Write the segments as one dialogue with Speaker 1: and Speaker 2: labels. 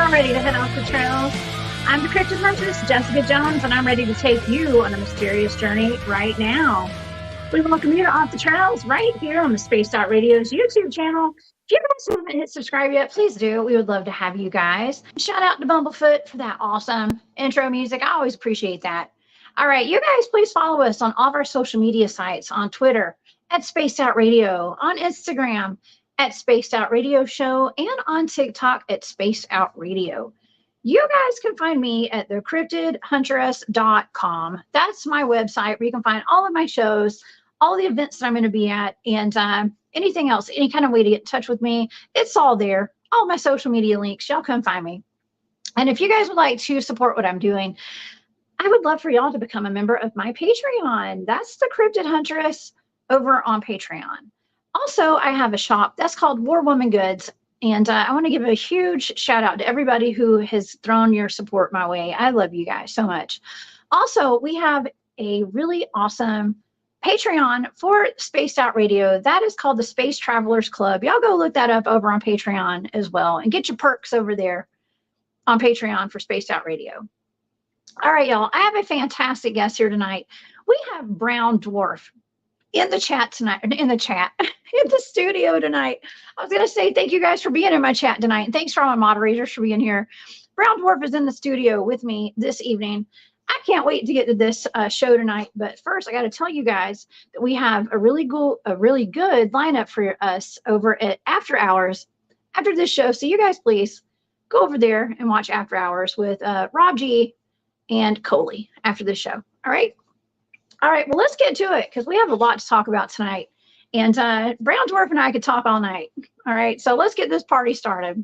Speaker 1: all ready to head off the trails. I'm the Cryptid Huntress, Jessica Jones, and I'm ready to take you on a mysterious journey right now. We welcome you to Off the Trails right here on the Spaced Out Radio's YouTube channel. If you guys haven't hit subscribe yet, please do. We would love to have you guys. Shout out to Bumblefoot for that awesome intro music. I always appreciate that. All right, you guys, please follow us on all of our social media sites, on Twitter at Spaced Out Radio, on Instagram at Spaced Out Radio Show, and on TikTok at Spaced Out Radio. You guys can find me at thecryptidhuntress.com. That's my website where you can find all of my shows, all the events that I'm going to be at, and anything else, any kind of way to get in touch with me. It's all there. All my social media links. Y'all come find me. And if you guys would like to support what I'm doing, I would love for y'all to become a member of my Patreon. That's the Cryptid Huntress over on Patreon. Also, I have a shop that's called War Woman Goods. And I want to give a huge shout out to everybody who has thrown your support my way. I love you guys so much. Also, we have a really awesome Patreon for Spaced Out Radio. That is called the Space Travelers Club. Y'all go look that up over on Patreon as well and get your perks over there on Patreon for Spaced Out Radio. All right, y'all. I have a fantastic guest here tonight. We have Brown Dwarf in the chat tonight, in the studio tonight. I was going to say thank you guys for being in my chat tonight. And thanks for all my moderators for being here. Brown Dwarf is in the studio with me this evening. I can't wait to get to this show tonight. But first, I got to tell you guys that we have a really good lineup for us over at After Hours after this show. So you guys, please go over there and watch After Hours with Rob G and Coley after this show. All right. All right, well, let's get to it because we have a lot to talk about tonight. And Brown Dwarf and I could talk all night. All right, so let's get this party started.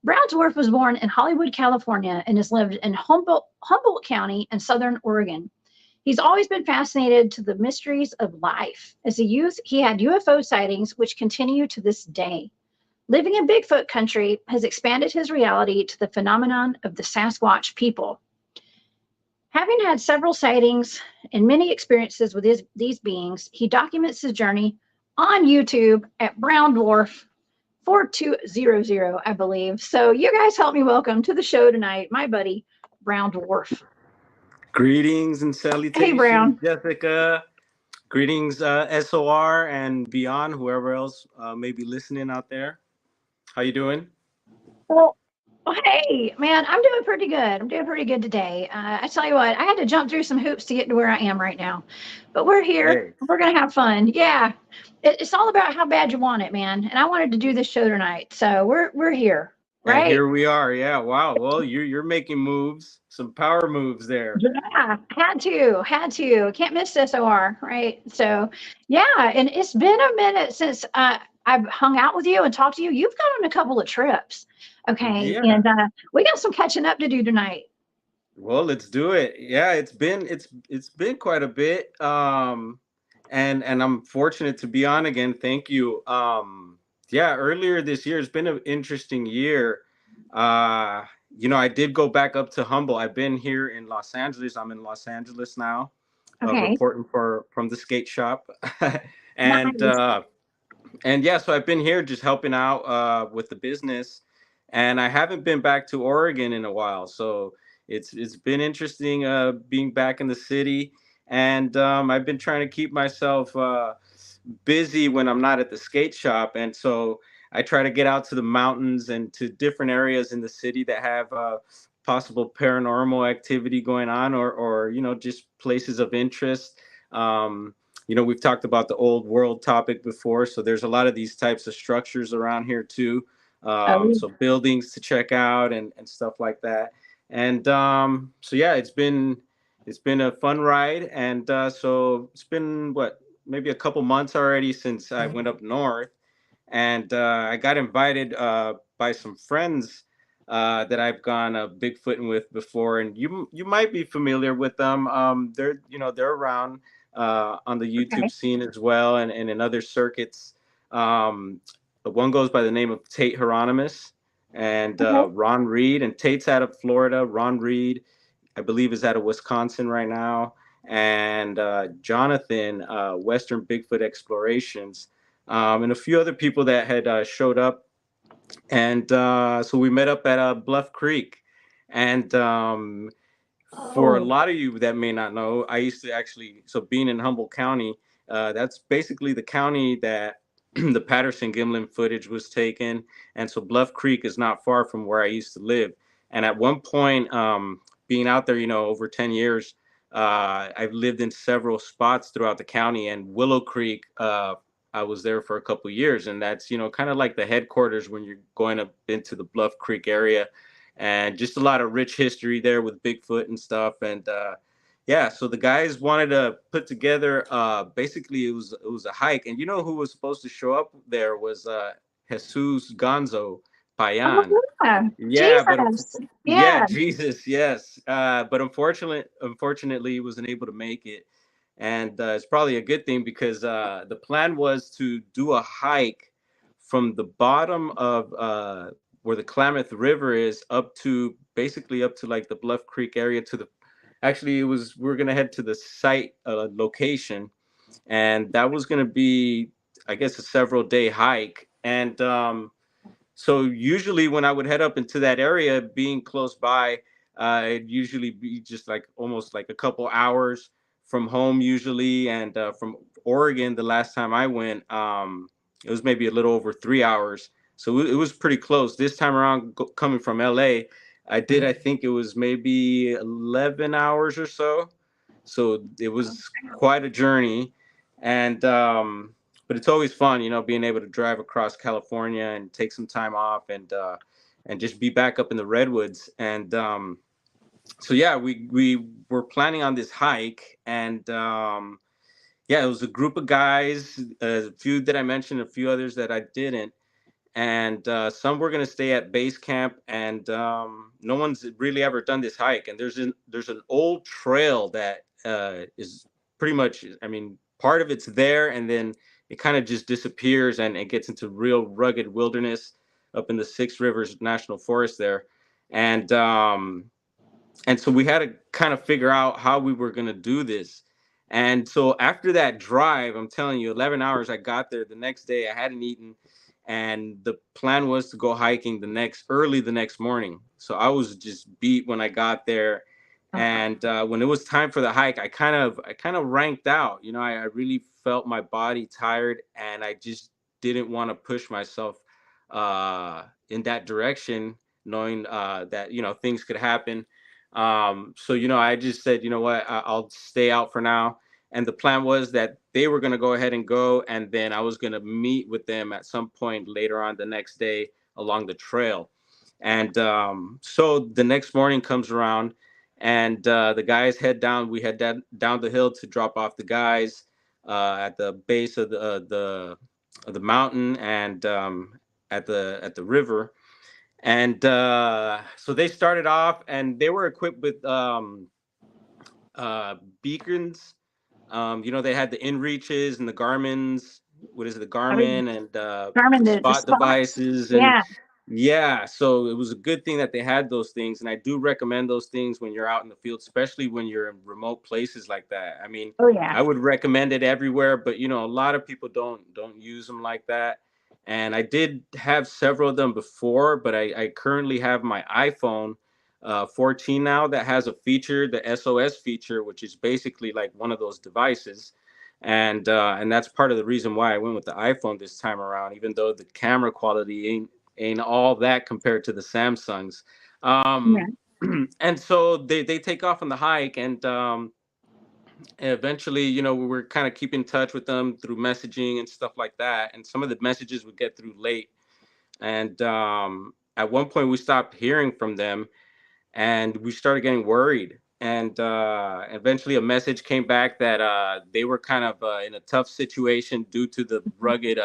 Speaker 1: Brown Dwarf was born in Hollywood, California, and has lived in Humboldt County in Southern Oregon. He's always been fascinated to the mysteries of life. As a youth, he had UFO sightings, which continue to this day. Living in Bigfoot country has expanded his reality to the phenomenon of the Sasquatch people. Having had several sightings and many experiences with these beings, he documents his journey on YouTube at Brown Dwarf 4200, I believe. So you guys help me welcome to the show tonight, my buddy, Brown Dwarf.
Speaker 2: Greetings and salutations,
Speaker 1: hey, Brown.
Speaker 2: Jessica. Greetings, SOR and beyond, whoever else may be listening out there. How you doing?
Speaker 1: Well, hey, man, I'm doing pretty good. I'm doing pretty good today. I tell you what, I had to jump through some hoops to get to where I am right now. But we're here. Hey. We're going to have fun. Yeah. It's all about how bad you want it, man. And I wanted to do this show tonight. So we're here, right?
Speaker 2: And here we are. Yeah. Wow. Well, you're making moves, some power moves there.
Speaker 1: Yeah. Had to. Can't miss SOR, right? So, yeah. And it's been a minute since I've hung out with you and talked to you. You've gone on a couple of trips. Okay, yeah. And we got some catching up to do tonight.
Speaker 2: Well, let's do it. Yeah, it's been quite a bit. And I'm fortunate to be on again. Thank you. Yeah, earlier this year, it's been an interesting year. I did go back up to Humboldt. I've been here in Los Angeles. I'm in Los Angeles now,
Speaker 1: okay.
Speaker 2: Reporting from the skate shop. And nice. And yeah, so I've been here just helping out with the business. And I haven't been back to Oregon in a while, so it's been interesting being back in the city. And I've been trying to keep myself busy when I'm not at the skate shop, and so I try to get out to the mountains and to different areas in the city that have possible paranormal activity going on, or just places of interest. We've talked about the old world topic before, so there's a lot of these types of structures around here too. So buildings to check out and stuff like that. And so yeah, it's been a fun ride. And so it's been maybe a couple months already since I went up north, and I got invited by some friends that I've gone Bigfooting with before, and you might be familiar with them. They're around on the YouTube scene as well, and in other circuits. One goes by the name of Tate Hieronymus and Ron Reed. And Tate's out of Florida. Ron Reed, I believe, is out of Wisconsin right now. And Jonathan, Western Bigfoot Explorations, and a few other people that had showed up And so we met up at Bluff Creek. And for a
Speaker 1: Oh,
Speaker 2: lot of you that may not know, I used to actually, so being in Humboldt County, that's basically the county that the Patterson Gimlin footage was taken. And so Bluff Creek is not far from where I used to live. And at one point, being out there, over 10 years, I've lived in several spots throughout the county, and Willow Creek, I was there for a couple of years. And that's, kind of like the headquarters when you're going up into the Bluff Creek area, and just a lot of rich history there with Bigfoot and stuff. And yeah, so the guys wanted to put together, basically it was a hike. And who was supposed to show up there was Jesus Gonzo
Speaker 1: oh
Speaker 2: Payan.
Speaker 1: yeah.
Speaker 2: Yeah, but
Speaker 1: Jesus.
Speaker 2: yeah,
Speaker 1: Yeah.
Speaker 2: Jesus, yes. But unfortunately, he wasn't able to make it, and it's probably a good thing, because the plan was to do a hike from the bottom of where the Klamath River is, up to basically up to like the Bluff Creek area, to the, actually it was, we're gonna head to the site location, and that was gonna be, I guess, a several day hike. And so usually when I would head up into that area, being close by, it'd usually be just like almost like a couple hours from home usually. And from Oregon, the last time I went, it was maybe a little over 3 hours. So it was pretty close. This time around, coming from LA, I think it was maybe 11 hours or so. So it was quite a journey. And but it's always fun, being able to drive across California and take some time off, and just be back up in the redwoods. And so yeah, we were planning on this hike. And yeah, it was a group of guys, a few that I mentioned, a few others that I didn't. And some were going to stay at base camp. And no one's really ever done this hike. And there's an old trail that is pretty much, I mean, part of it's there, and then it kind of just disappears, and it gets into real rugged wilderness up in the Six Rivers National Forest there. And um and so we had to kind of figure out how we were going to do this. And so after that drive, I'm telling you, 11 hours, I got there the next day. I hadn't eaten, and the plan was to go hiking the next morning. So I was just beat when I got there. And when it was time for the hike, I kind of ranked out. I really felt my body tired, and I just didn't want to push myself in that direction, knowing that things could happen. So I just said, you know what, I'll stay out for now. And the plan was that they were going to go ahead and go, and then I was going to meet with them at some point later on the next day along the trail. And so the next morning comes around, and the guys head down. We head down the hill to drop off the guys at the base of the mountain, and at the river. And so they started off, and they were equipped with beacons. They had the InReaches and the Garmin's. What is it? The
Speaker 1: I mean,
Speaker 2: Garmin, and
Speaker 1: Carmen, the
Speaker 2: spot
Speaker 1: spots.
Speaker 2: devices. And
Speaker 1: Yeah.
Speaker 2: yeah, so it was a good thing that they had those things. And I do recommend those things when you're out in the field, especially when you're in remote places like that. I mean,
Speaker 1: Oh yeah.
Speaker 2: I would recommend it everywhere, but a lot of people don't use them like that. And I did have several of them before, but I currently have my iPhone 14 now, that has a feature, the SOS feature, which is basically like one of those devices. And that's part of the reason why I went with the iPhone this time around, even though the camera quality ain't all that compared to the Samsungs.
Speaker 1: Yeah.
Speaker 2: Um, and so they take off on the hike. And eventually, we were kind of keeping in touch with them through messaging and stuff like that. And some of the messages would get through late. And at one point, we stopped hearing from them, and we started getting worried. And eventually, a message came back that they were kind of in a tough situation due to the rugged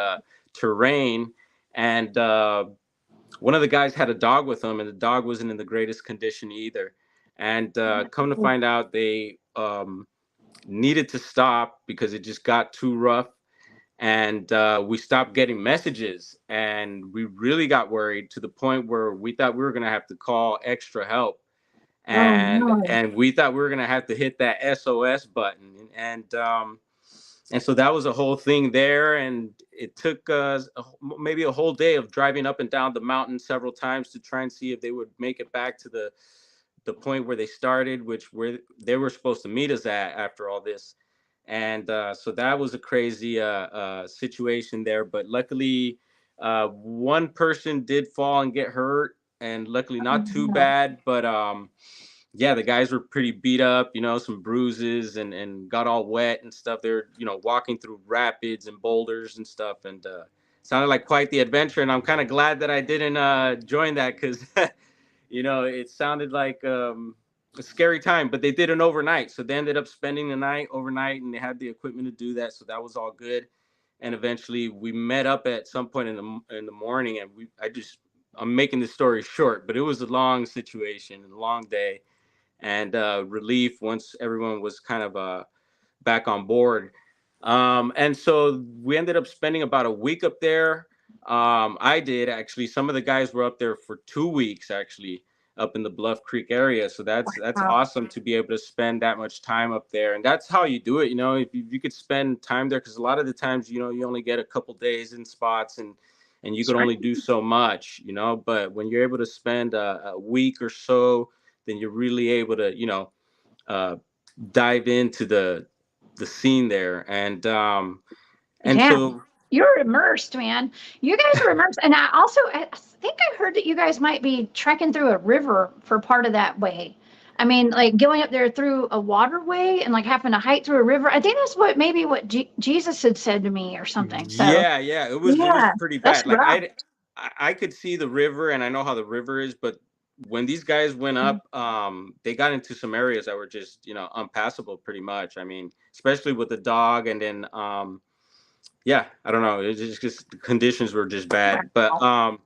Speaker 2: terrain. And one of the guys had a dog with him, and the dog wasn't in the greatest condition either. And come to find out, they needed to stop because it just got too rough. And we stopped getting messages, and we really got worried, to the point where we thought we were going to have to call extra help.
Speaker 1: Oh
Speaker 2: and
Speaker 1: no.
Speaker 2: and we thought we were gonna have to hit that SOS button. And And so that was a whole thing there, and it took maybe a whole day of driving up and down the mountain several times to try and see if they would make it back to the point where they started, which where they were supposed to meet us at after all this. And so that was a crazy situation there. But luckily, one person did fall and get hurt, and luckily
Speaker 1: Oh,
Speaker 2: not too
Speaker 1: no.
Speaker 2: bad. But yeah, the guys were pretty beat up, some bruises and got all wet and stuff. They're, walking through rapids and boulders and stuff. And sounded like quite the adventure. And I'm kind of glad that I didn't join that because, it sounded like a scary time. But they did an overnight. So they ended up spending the night overnight and they had the equipment to do that. So that was all good. And eventually we met up at some point in the morning. And I'm making the story short, but it was a long situation and a long day and relief once everyone was kind of back on board. And so we ended up spending about a week up there. I did actually. Some of the guys were up there for 2 weeks actually, up in the Bluff Creek area. So that's
Speaker 1: Wow.
Speaker 2: awesome to be able to spend that much time up there, and that's how you do it. If you could spend time there, because a lot of the times, you only get a couple days in spots, and you could only do so much. But when you're able to spend a week or so, then you're really able to, uh, dive into the scene there, and
Speaker 1: Yeah.
Speaker 2: so
Speaker 1: You're immersed, man. You guys are immersed. And I think I heard that you guys might be trekking through a river for part of that way. I mean, like going up there through a waterway and like having to hike through a river. I think that's what Jesus had said to me or something. So
Speaker 2: yeah, it was
Speaker 1: yeah,
Speaker 2: pretty
Speaker 1: that's
Speaker 2: bad. Like
Speaker 1: rough.
Speaker 2: I could see the river, and I know how the river is, but when these guys went up, they got into some areas that were just unpassable pretty much. I mean, especially with the dog, and then yeah, I don't know, it's just the conditions were just bad, but
Speaker 1: Wow.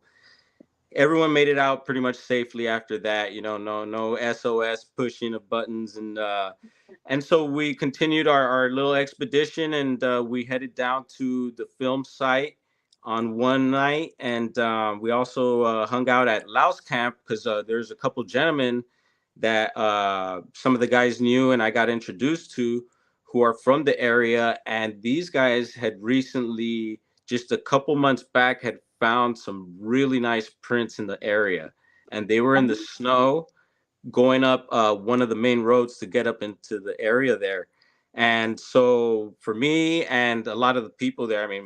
Speaker 2: everyone made it out pretty much safely after that. No SOS pushing of buttons, and so we continued our little expedition, and we headed down to the film site on one night, and we also hung out at Louse Camp because there's a couple gentlemen that some of the guys knew and I got introduced to, who are from the area, and these guys had recently, just a couple months back, had found some really nice prints in the area, and they were in the snow going up one of the main roads to get up into the area there. And so for me and a lot of the people there, I mean,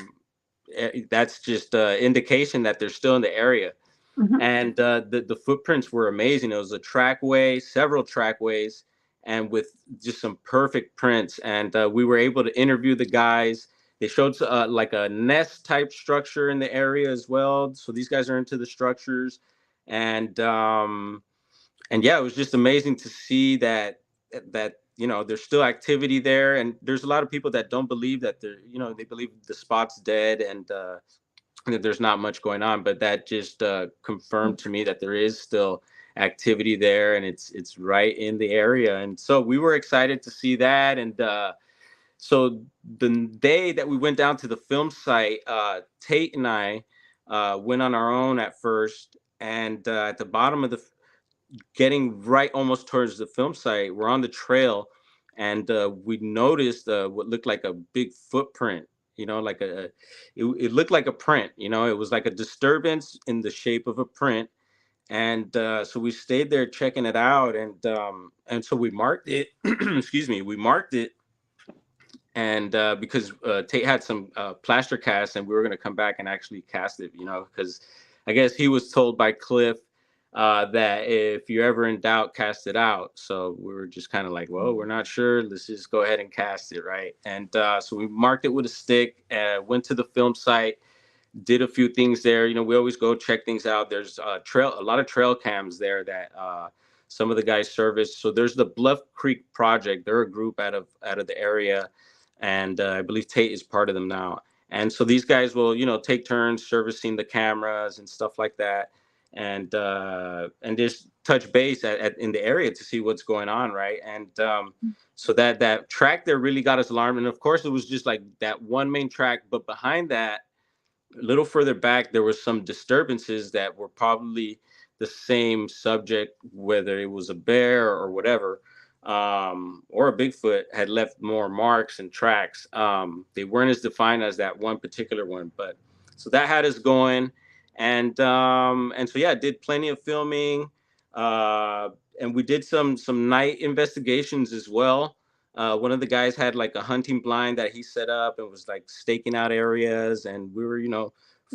Speaker 2: that's just indication that they're still in the area.
Speaker 1: Mhm.
Speaker 2: And the footprints were amazing. It was a trackway, several trackways, and with just some perfect prints. And we were able to interview the guys. They showed like a nest type structure in the area as well. So these guys are into the structures, and yeah, it was just amazing to see that there's still activity there, and there's a lot of people that don't believe that they believe the spot's dead, and that there's not much going on, but that just confirmed to me that there is still activity there, and it's right in the area. And so we were excited to see that. And so the day that we went down to the film site, Tate and I went on our own at first, and at the bottom of the getting right almost towards the film site, we're on the trail, and we noticed what looked like a big footprint. Like it looked like a print. It was like a disturbance in the shape of a print, and so we stayed there checking it out, and so we marked it. Excuse me, we marked it, and because Tate had some plaster casts, and we were going to come back and actually cast it, because I guess he was told by Cliff that if you're ever in doubt, cast it out. So we were just kind of like, well, we're not sure. Let's just go ahead and cast it, right? And so we marked it with a stick, went to the film site, did a few things there. We always go check things out. There's a lot of trail cams there that some of the guys service. So there's the Bluff Creek Project. They're a group out of the area, and I believe Tate is part of them now. And so these guys will, take turns servicing the cameras and stuff like that, and just touch base in the area to see what's going on, right? And so that track there really got us alarmed. And of course, it was just like that one main track, but behind that, a little further back, there was some disturbances that were probably the same subject, whether it was a bear or whatever. or a Bigfoot had left more marks and tracks. They weren't as defined as that one particular one, but so that had us going, and so yeah, did plenty of filming, uh, and we did some night investigations as well. One of the guys had like a hunting blind that he set up and was like staking out areas, and we were,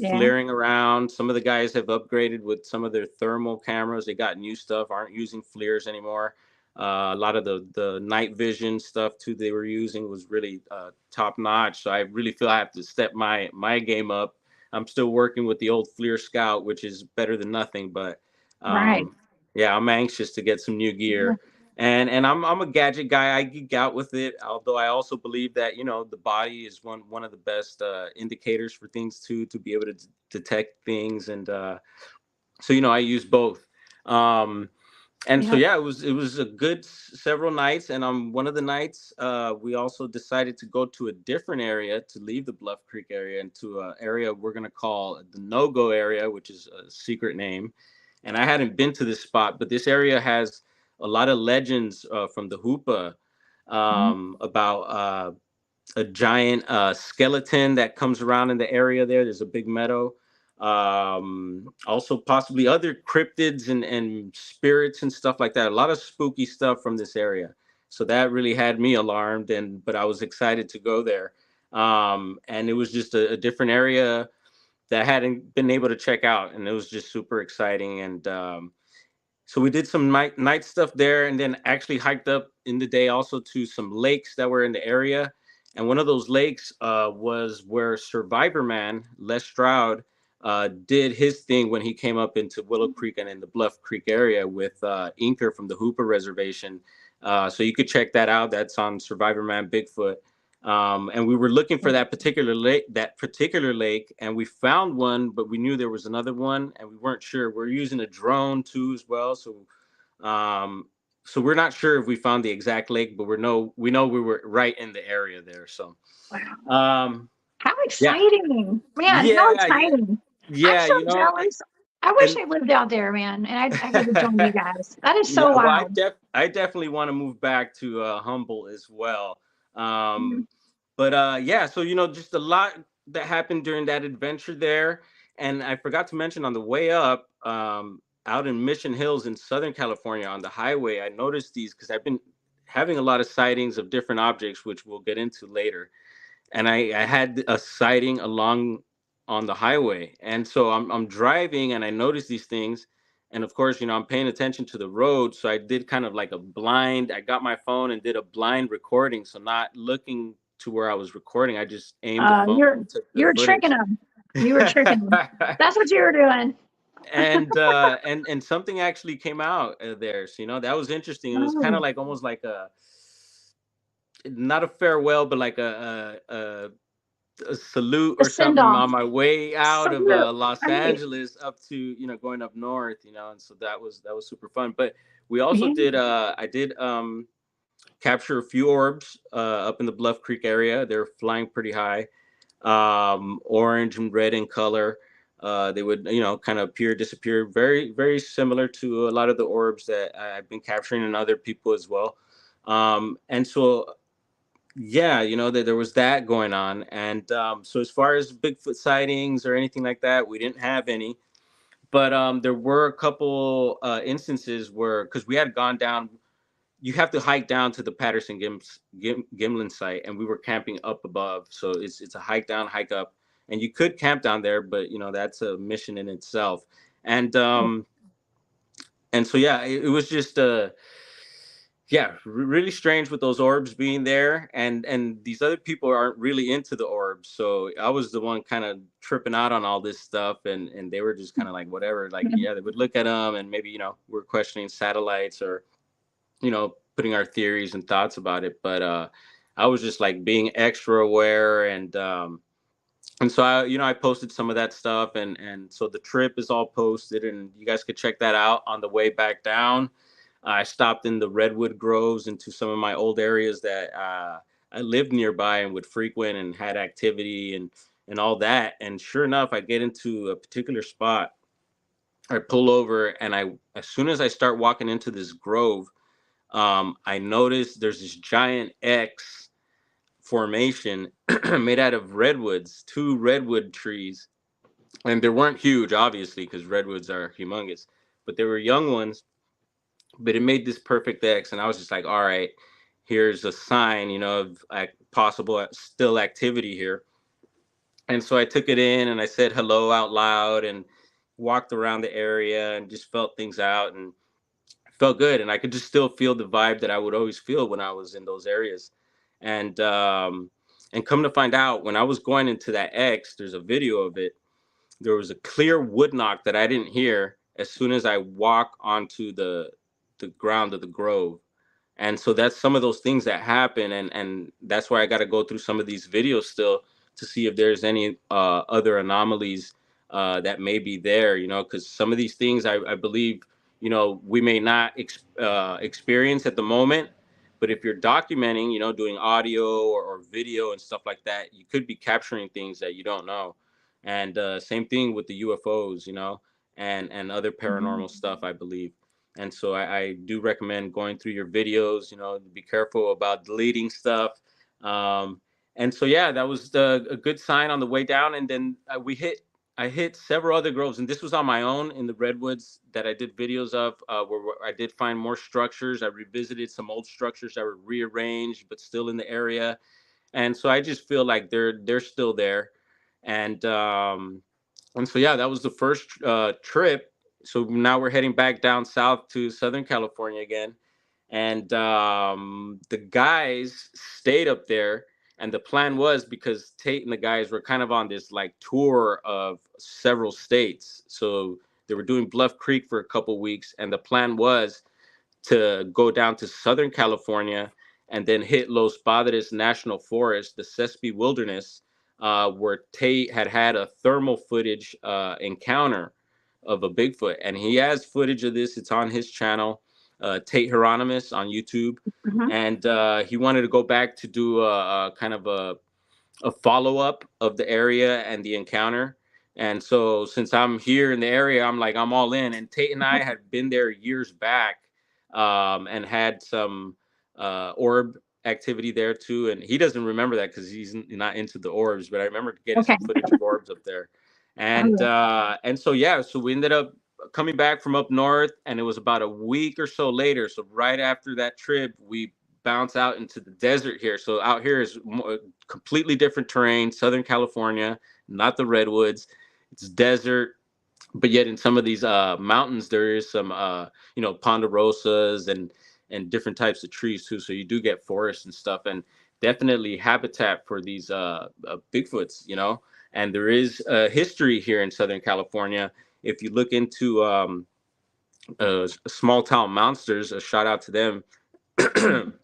Speaker 1: Yeah.
Speaker 2: flaring around. Some of the guys have upgraded with some of their thermal cameras. They got new stuff, aren't using FLIRs anymore. A lot of the night vision stuff too they were using was really top notch. So I really feel I have to step my game up. I'm still working with the old FLIR Scout, which is better than nothing, but
Speaker 1: Right.
Speaker 2: um, yeah, I'm anxious to get some new gear. And I'm a gadget guy. I geek out with it. Although I also believe that the body is one of the best indicators for things too, to be able to detect things. And so I use both. Um, and so
Speaker 1: Yeah.
Speaker 2: yeah, it was a good several nights. And on one of the nights, we also decided to go to a different area, to leave the Bluff Creek area, into an area we're going to call the no-go area, which is a secret name. And I hadn't been to this spot, but this area has a lot of legends from the Hoopa,
Speaker 1: Mhm.
Speaker 2: about a giant skeleton that comes around in the area there. There's a big meadow. Also, possibly other cryptids and spirits and stuff like that. A lot of spooky stuff from this area. So that really had me alarmed, but I was excited to go there. And it was just a different area that I hadn't been able to check out, and it was just super exciting. And so we did some night stuff there, and then actually hiked up in the day also to some lakes that were in the area. And one of those lakes was where Survivor Man Les Stroud did his thing when he came up into Willow Creek and in the Bluff Creek area with Inker from the Hooper Reservation. So you could check that out. That's on Survivor Man Bigfoot. And we were looking for that particular lake, and we found one, but we knew there was another one, and we weren't sure. We're using a drone too as well, um, so we're not sure if we found the exact lake, but we know we were right in the area there. So,
Speaker 1: Wow.
Speaker 2: um,
Speaker 1: How
Speaker 2: yeah,
Speaker 1: exciting, man! How
Speaker 2: yeah,
Speaker 1: exciting! I'm
Speaker 2: yeah,
Speaker 1: so jealous. I wish
Speaker 2: and
Speaker 1: I lived out there, man, and I could have joined you guys. That is so
Speaker 2: yeah, well, I
Speaker 1: wild.
Speaker 2: def I definitely want to move back to Humboldt as well.
Speaker 1: Mhm.
Speaker 2: But yeah, so just a lot that happened during that adventure there. And I forgot to mention on the way up, out in Mission Hills in Southern California on the highway, I noticed these because I've been having a lot of sightings of different objects, which we'll get into later. And I had a sighting along on the highway, and so I'm driving and I noticed these things. And of course, I'm paying attention to the road, so I did kind of like a blind. I got my phone and did a blind recording, so not looking to where I was recording. I just aimed the phone
Speaker 1: You're
Speaker 2: and took the
Speaker 1: you're tricking
Speaker 2: footage.
Speaker 1: them. You were tricking them. That's what you were doing.
Speaker 2: And something actually came out there. So that was interesting. It was kind of
Speaker 1: Oh,
Speaker 2: like almost like a, not a farewell, but like a salute
Speaker 1: a
Speaker 2: or
Speaker 1: send
Speaker 2: something
Speaker 1: off.
Speaker 2: on my way out of
Speaker 1: Salute.
Speaker 2: Los
Speaker 1: Right.
Speaker 2: Angeles up to going up north, and so that was super fun. But we also
Speaker 1: Yeah.
Speaker 2: did I did capture a few orbs up in the Bluff Creek area. They're flying pretty high, orange and red in color. They would kind of appear, disappear, very very similar to a lot of the orbs that I've been capturing and other people as well. And so yeah, that there was that going on. And so as far as Bigfoot sightings or anything like that, we didn't have any. But there were a couple instances where, because we had gone down, you have to hike down to the Patterson Gimlin site, and we were camping up above. So it's a hike down, hike up, and you could camp down there, but that's a mission in itself. And so yeah, it was just yeah, really strange with those orbs being there, and these other people aren't really into the orbs, so I was the one kind of tripping out on all this stuff, and they were just kind of like whatever, like yeah, they would look at them, and maybe we're questioning satellites, or putting our theories and thoughts about it. But I was just like being extra aware, and so I posted some of that stuff, and so the trip is all posted, and you guys could check that out on the way back down. I stopped in the redwood groves, into some of my old areas that I lived nearby and would frequent and had activity and all that. And sure enough, I get into a particular spot. I pull over, and as soon as I start walking into this grove, I noticed there's this giant X formation made out of redwoods, two redwood trees, and they weren't huge, obviously, because redwoods are humongous, but they were young ones. But it made this perfect X, and I was just like, all right, here's a sign, of like possible still activity here. And so I took it in and I said hello out loud and walked around the area and just felt things out and felt good. And I could just still feel the vibe that I would always feel when I was in those areas. And come to find out, when I was going into that X, there's a video of it. There was a clear wood knock that I didn't hear as soon as I walk onto the ground of the grove. And so that's some of those things that happen, and that's why I got to go through some of these videos still to see if there's any other anomalies that may be there, because some of these things I believe, we may not experience at the moment, but if you're documenting, doing audio or video and stuff like that, you could be capturing things that you don't know. And same thing with the UFOs, and other paranormal stuff, I believe. And so I do recommend going through your videos, be careful about deleting stuff. Um, and so, yeah, that was a good sign on the way down. And then I hit several other groves, and this was on my own in the redwoods that I did videos of, where I did find more structures. I revisited some old structures that were rearranged, but still in the area. And so I just feel like they're still there. And, so, yeah, that was the first trip. So now we're heading back down south to Southern California again. And the guys stayed up there. And the plan was, because Tate and the guys were kind of on this like tour of several states. So they were doing Bluff Creek for a couple weeks. And the plan was to go down to Southern California and then hit Los Padres National Forest, the Sespe Wilderness, where Tate had a thermal footage encounter of a Bigfoot. And he has footage of this. It's on his channel, Tate Hieronymus on YouTube.
Speaker 1: Mhm.
Speaker 2: And he wanted to go back to do a kind of a follow up of the area and the encounter. And so since I'm here in the area, I'm like, I'm all in. And Tate and I had been there years back, and had some orb activity there too. And he doesn't remember that because he's not into the orbs, but I remember getting
Speaker 1: Okay.
Speaker 2: some footage of orbs up there.
Speaker 1: Oh, yeah.
Speaker 2: And so, yeah, so we ended up coming back from up north, and it was about a week or so later. So right after that trip, we bounce out into the desert here. So out here is completely different terrain, Southern California, not the redwoods. It's desert, but yet in some of these mountains there is some ponderosas and different types of trees too. So you do get forests and stuff, and definitely habitat for these Bigfoots. And there is a history here in Southern California. If you look into small town monsters, a shout out to them.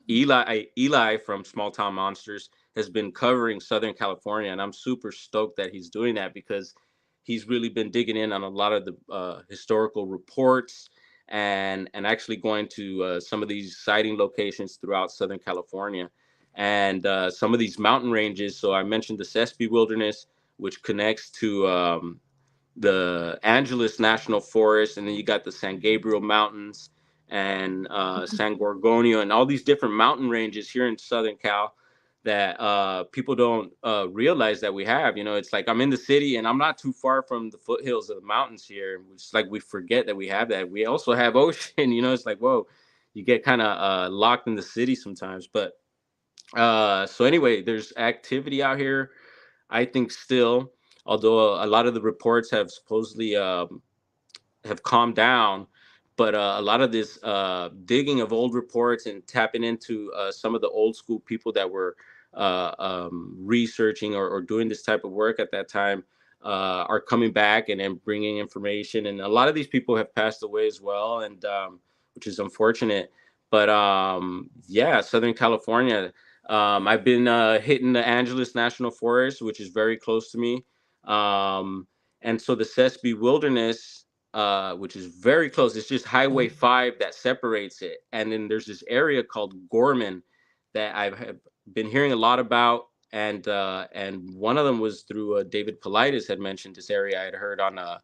Speaker 2: Eli from Small Town Monsters has been covering Southern California, and I'm super stoked that he's doing that, because he's really been digging in on a lot of the historical reports, and actually going to some of these sighting locations throughout Southern California, and some of these mountain ranges. So I mentioned the Sespe Wilderness, which connects to the Angeles National Forest, and then you got the San Gabriel Mountains and San Gorgonio, and all these different mountain ranges here in Southern Cal that people don't realize that we have. It's like I'm in the city and I'm not too far from the foothills of the mountains here. It's like we forget that we have that. We also have ocean. It's like, whoa, you get kind of locked in the city sometimes. But so anyway, there's activity out here, I think, still, although a lot of the reports have supposedly have calmed down. But a lot of this digging of old reports and tapping into some of the old school people that were researching or doing this type of work at that time are coming back and bringing information. And a lot of these people have passed away as well, and which is unfortunate. But yeah, Southern California. I've been hitting the Angeles National Forest, which is very close to me. And so the Sespe Wilderness, which is very close. It's just Highway 5 that separates it. And then there's this area called Gorman that I've been hearing a lot about. And one of them was through David Politis had mentioned this area. I had heard on a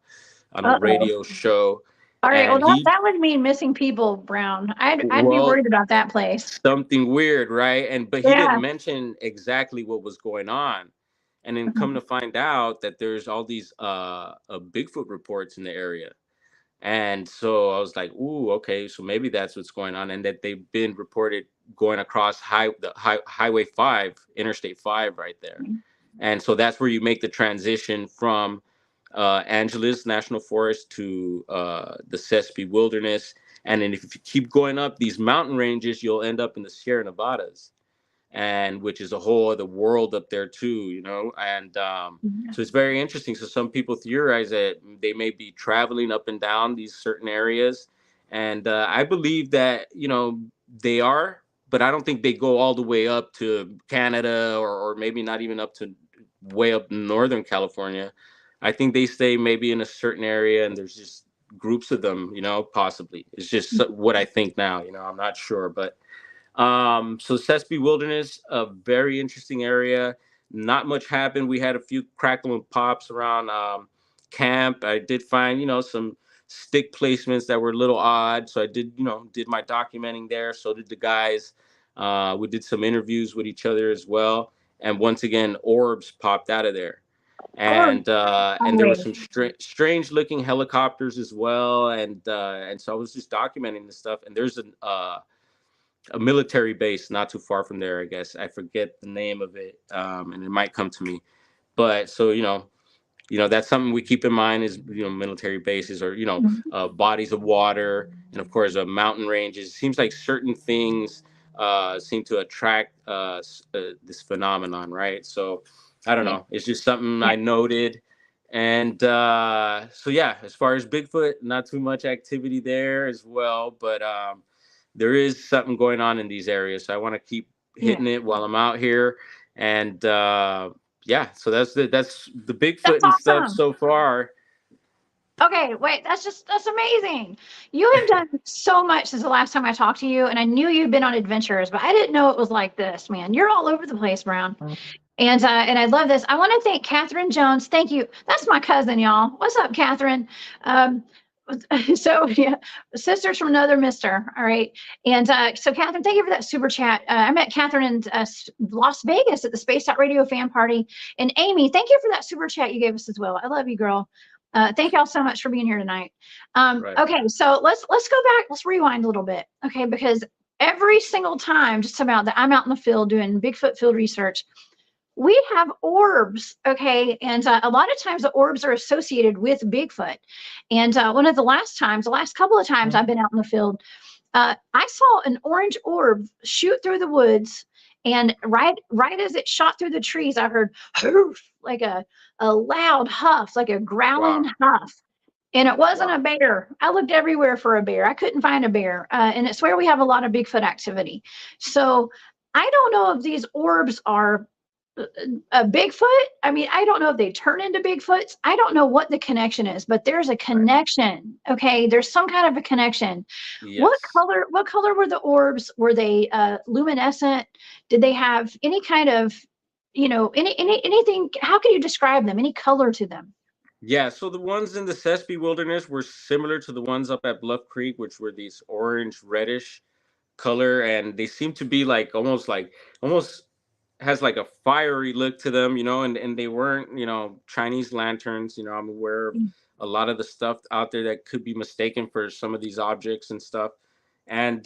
Speaker 1: Uh-oh.
Speaker 2: radio show.
Speaker 1: All right. Well,
Speaker 2: And he,
Speaker 1: that would mean missing people, Brown. I'd be
Speaker 2: well,
Speaker 1: worried about that place.
Speaker 2: something weird, right? But he
Speaker 1: Yeah.
Speaker 2: didn't mention exactly what was going on. And then come
Speaker 1: Mhm.
Speaker 2: to find out that there's all these Bigfoot reports in the area. And so I was like, ooh, okay, so maybe that's what's going on, and that they've been reported going across Highway 5, Interstate 5 right there. And so that's where you make the transition from Angeles National Forest to the Sespe Wilderness. And then if you keep going up these mountain ranges, you'll end up in the Sierra Nevadas, and which is a whole other world up there too, and
Speaker 1: Yeah.
Speaker 2: so it's very interesting. So some people theorize that they may be traveling up and down these certain areas, and I believe that they are, but I don't think they go all the way up to Canada, or maybe not even up to way up in Northern California. I think they stay maybe in a certain area, and there's just groups of them, possibly. It's just what I think now. I'm not sure, but so Sespe Wilderness, a very interesting area. Not much happened. We had a few crackle and pops around camp. I did find, some stick placements that were a little odd. So I did, did my documenting there. So did the guys. We did some interviews with each other as well. And once again, orbs popped out of there.
Speaker 1: Or
Speaker 2: And there were
Speaker 1: always.
Speaker 2: some strange looking helicopters as well. And so I was just documenting this stuff. And there's a military base not too far from there. I guess I forget the name of it, and it might come to me. But so that's something we keep in mind is military bases, or
Speaker 1: Mhm.
Speaker 2: bodies of water, and of course mountain ranges. It seems like certain things seem to attract this phenomenon, right? So I don't
Speaker 1: Yeah.
Speaker 2: know. It's just something
Speaker 1: Yeah.
Speaker 2: I noted. And so yeah, as far as Bigfoot, not too much activity there as well, but there is something going on in these areas. So I want to keep
Speaker 1: Yeah.
Speaker 2: hitting it while I'm out here. And yeah, so that's the
Speaker 1: That's
Speaker 2: Bigfoot and stuff
Speaker 1: awesome.
Speaker 2: so far.
Speaker 1: Okay, wait, that's amazing. You have done so much since the last time I talked to you, and I knew you'd been on adventures, but I didn't know it was like this, man. You're all over the place, Brown. And I love this. I want to thank Catherine Jones. Thank you. That's my cousin, y'all. What's up, Catherine? Um, so yeah, sisters from another mister. All right. And so Catherine, thank you for that super chat. I met Catherine in Las Vegas at the Spaced Out Radio fan party. And Amy, thank you for that super chat you gave us as well. I love you, girl. Thank y'all so much for being here tonight.
Speaker 2: Right.
Speaker 1: Okay, so let's go back. Let's rewind a little bit. Okay, because every single time, just about that I'm out in the field doing Bigfoot field research, we have orbs, okay, and a lot of times the orbs are associated with Bigfoot. And one of the last couple of times I've been out in the field, I saw an orange orb shoot through the woods, and right as it shot through the trees, I heard hoof, like a loud huff, like a growling
Speaker 2: Wow.
Speaker 1: huff. And it wasn't
Speaker 2: Wow.
Speaker 1: a bear. I looked everywhere for a bear. I couldn't find a bear. And it's where we have a lot of Bigfoot activity. So I don't know if these orbs are a Bigfoot. I mean, I don't know if they turn into Bigfoots. I don't know what the connection is, but there's a
Speaker 2: Right.
Speaker 1: connection. Okay, there's some kind of a connection. What
Speaker 2: Yes.
Speaker 1: color? What color were the orbs? Were they luminescent? Did they have any kind of, anything? How can you describe them? Any color to them?
Speaker 2: Yeah, so the ones in the Sespe Wilderness were similar to the ones up at Bluff Creek, which were these orange reddish color, and they seem to be almost has like a fiery look to them, and they weren't, Chinese lanterns. I'm aware of a lot of the stuff out there that could be mistaken for some of these objects and stuff. And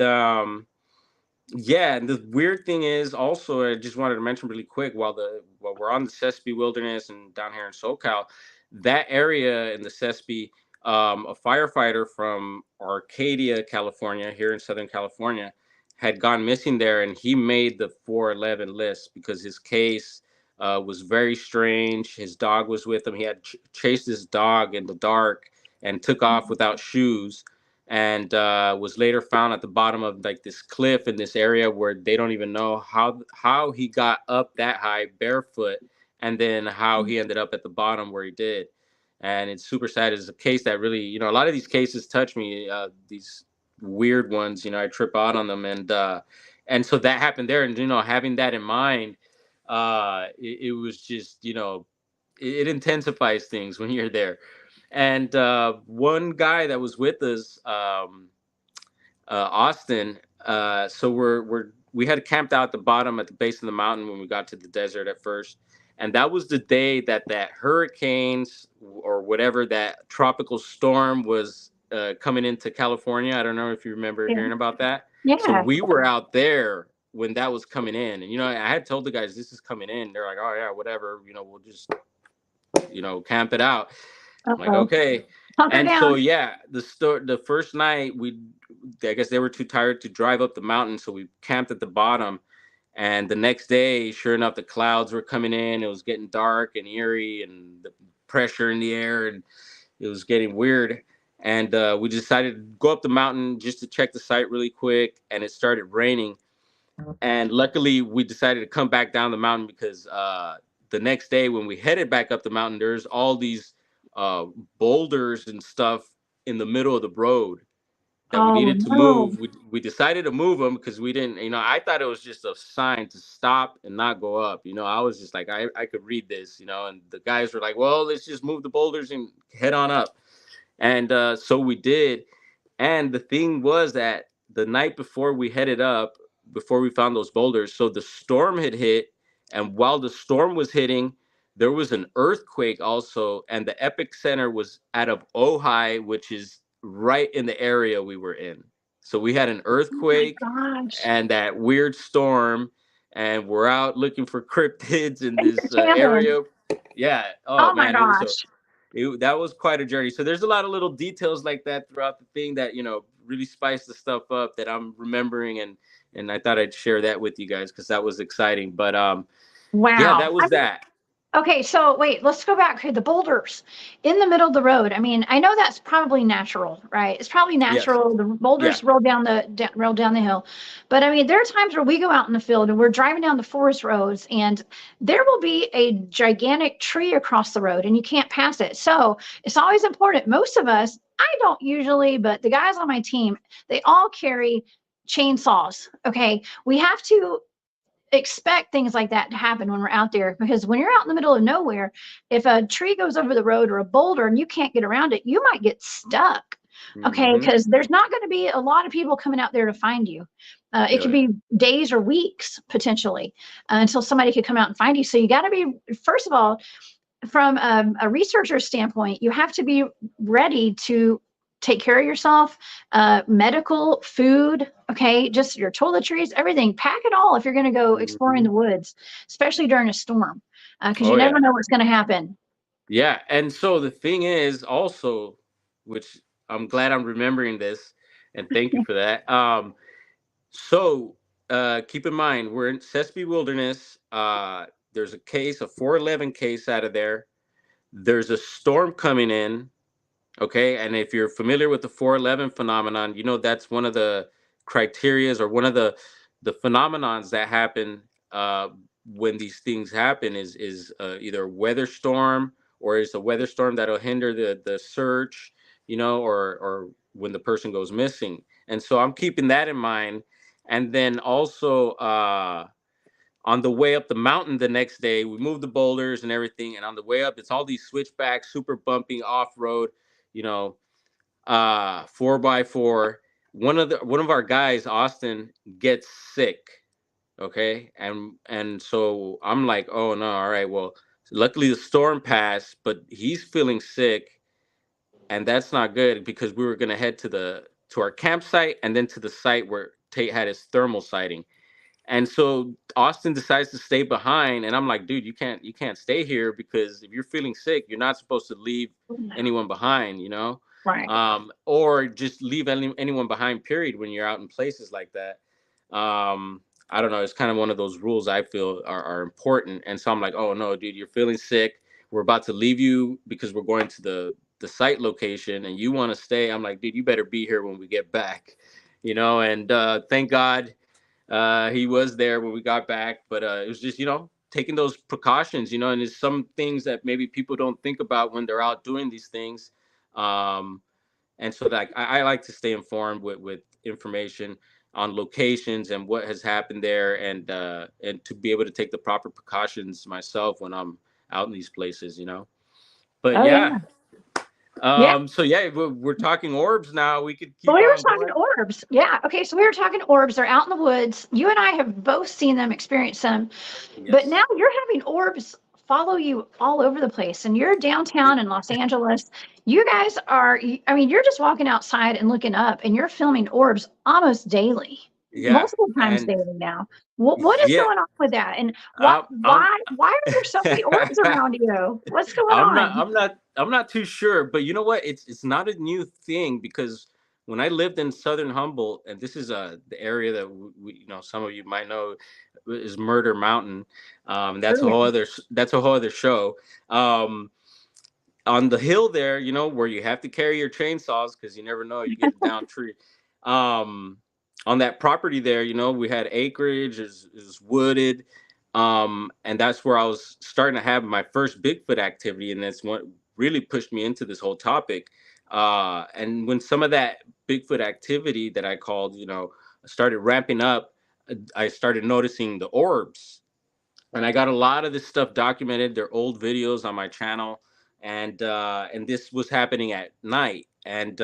Speaker 2: yeah, and the weird thing is also, I just wanted to mention really quick, while we're on the Sespe Wilderness and down here in SoCal, that area in the Sespe, a firefighter from Arcadia, California, here in Southern California, had gone missing there, and he made the 411 list because his case was very strange. His dog was with him. He had chased his dog in the dark and took off without shoes, and was later found at the bottom of like this cliff in this area where they don't even know how he got up that high barefoot, and then how he ended up at the bottom where he did. And it's super sad. It's a case that really, a lot of these cases touch me. These weird ones, I trip out on them, and so that happened there. And having that in mind, it was just, it intensifies things when you're there. And one guy that was with us, Austin. So we had camped out at the bottom at the base of the mountain when we got to the desert at first, and that was the day that hurricanes or whatever, that tropical storm was coming into California. I don't know if you remember
Speaker 1: Yeah.
Speaker 2: hearing about that. So
Speaker 1: Yeah.
Speaker 2: we were out there when that was coming in, and I had told the guys this is coming in. They're like, oh yeah, whatever. We'll just camp it out. I'm like,
Speaker 1: Uh-oh.
Speaker 2: okay.
Speaker 1: Hunker
Speaker 2: And so
Speaker 1: down.
Speaker 2: yeah, the first night I guess they were too tired to drive up the mountain, so we camped at the bottom. And the next day, sure enough, the clouds were coming in. It was getting dark and eerie, and the pressure in the air, and it was getting weird. And we decided to go up the mountain just to check the site really quick. And it started raining. And luckily, we decided to come back down the mountain because the next day, when we headed back up the mountain, there's all these uh, boulders and stuff in the middle of the road that we
Speaker 1: Oh
Speaker 2: needed to
Speaker 1: no.
Speaker 2: move. We decided to move them because we didn't, I thought it was just a sign to stop and not go up. I was just like, I could read this, and the guys were like, well, let's just move the boulders and head on up. And so we did. And the thing was that the night before we headed up, before we found those boulders, so the storm had hit. And while the storm was hitting, there was an earthquake also. And the epicenter was out of Ojai, which is right in the area we were in. So we had an
Speaker 1: Oh my
Speaker 2: earthquake
Speaker 1: gosh.
Speaker 2: and that weird storm. And we're out looking for cryptids in
Speaker 1: And
Speaker 2: this
Speaker 1: you're camping.
Speaker 2: area. Yeah. Oh,
Speaker 1: Oh my
Speaker 2: man.
Speaker 1: gosh.
Speaker 2: That was quite a journey. So there's a lot of little details like that throughout the thing that really spice the stuff up that I'm remembering, and I thought I'd share that with you guys because that was exciting. But yeah,
Speaker 1: Wow.
Speaker 2: that was that.
Speaker 1: Okay, so wait, let's go back. Okay, the boulders in the middle of the road. I mean, I know that's probably natural, right? It's probably
Speaker 2: Yes.
Speaker 1: natural. The
Speaker 2: Yeah.
Speaker 1: boulders roll down the hill. But I mean, there are times where we go out in the field and we're driving down the forest roads, and there will be a gigantic tree across the road, and you can't pass it. So it's always important. Most of us, I don't usually, but the guys on my team, they all carry chainsaws. Okay, we have to expect things like that to happen when we're out there, because when you're out in the middle of nowhere, if a tree goes over the road or a boulder and you can't get around it, you might get stuck. Okay,
Speaker 2: Mm-hmm.
Speaker 1: because there's not going to be a lot of people coming out there to find you. It
Speaker 2: Oh
Speaker 1: could
Speaker 2: yeah.
Speaker 1: be days or weeks potentially until somebody could come out and find you. So you got to be, first of all, from a researcher standpoint, you have to be ready to take care of yourself, medical, food, okay, just your toiletries, everything. Pack it all if you're going to go exploring
Speaker 2: Mm-hmm.
Speaker 1: the woods, especially during a storm, because you
Speaker 2: Oh
Speaker 1: never
Speaker 2: yeah.
Speaker 1: know what's going to happen.
Speaker 2: Yeah. And so the thing is also, which I'm glad I'm remembering this, and thank you for that. So keep in mind, we're in Sespe Wilderness. There's a 411 case out of there. There's a storm coming in. Okay. And if you're familiar with the 411 phenomenon, that's one of the criterias, or one of the phenomenons that happen when these things happen is either a weather storm, or it's a weather storm that'll hinder the search, or when the person goes missing. And so I'm keeping that in mind. And then also on the way up the mountain the next day, we moved the boulders and everything. And on the way up, it's all these switchbacks, super bumpy off road, you know, 4x4. One of our guys, Austin, gets sick. Okay. And so I'm like, oh no, all right, well, luckily the storm passed, but he's feeling sick. And that's not good because we were gonna head to our campsite and then to the site where Tate had his thermal sighting. And so Austin decides to stay behind, and I'm like, dude, you can't stay here, because if you're feeling sick, you're not supposed to leave anyone behind,
Speaker 1: Right.
Speaker 2: or just leave anyone behind. Period. When you're out in places like that, I don't know. It's kind of one of those rules I feel are important. And so I'm like, oh no, dude, you're feeling sick. We're about to leave you because we're going to the site location, and you want to stay. I'm like, dude, you better be here when we get back, And thank God he was there when we got back, but it was just taking those precautions, and it's some things that maybe people don't think about when they're out doing these things. um and so that I like to stay informed with information on locations and what has happened there, and to be able to take the proper precautions myself when I'm out in these places. But
Speaker 1: Oh
Speaker 2: yeah,
Speaker 1: yeah. Yeah.
Speaker 2: So yeah, we're talking orbs now. We could
Speaker 1: Well,
Speaker 2: keep
Speaker 1: we were
Speaker 2: on
Speaker 1: talking
Speaker 2: going.
Speaker 1: orbs. Yeah. Okay. So we were talking orbs. They're out in the woods. You and I have both seen them, experienced them. But now
Speaker 2: Yes.
Speaker 1: you're having orbs follow you all over the place, and you're downtown in Los Angeles. You guys are, I mean, you're just walking outside and looking up, and you're filming orbs almost daily,
Speaker 2: Yeah.
Speaker 1: multiple times
Speaker 2: And
Speaker 1: daily now. What is
Speaker 2: yeah,
Speaker 1: going on with that? And
Speaker 2: I'm
Speaker 1: why are there so many orbs around you? What's going
Speaker 2: I'm not
Speaker 1: on?
Speaker 2: I'm not I'm not too sure, but you know what? It's not a new thing because when I lived in southern Humboldt, and this is the area that some of you might know is Murder Mountain.
Speaker 1: Oh yeah.
Speaker 2: That's a whole other show. Um, on the hill there, where you have to carry your chainsaws because you never know you get a down tree. Um, on that property there, we had acreage, is wooded, and that's where I was starting to have my first Bigfoot activity, and that's what really pushed me into this whole topic. And when some of that Bigfoot activity that I called, started ramping up, I started noticing the orbs, and I got a lot of this stuff documented. They're old videos on my channel, and this was happening at night, and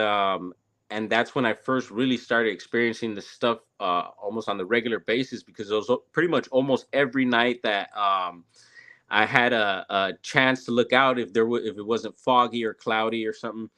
Speaker 2: that's when I first really started experiencing this stuff almost on the regular basis, because it was pretty much almost every night that I had a chance to look out, if it wasn't foggy or cloudy or something.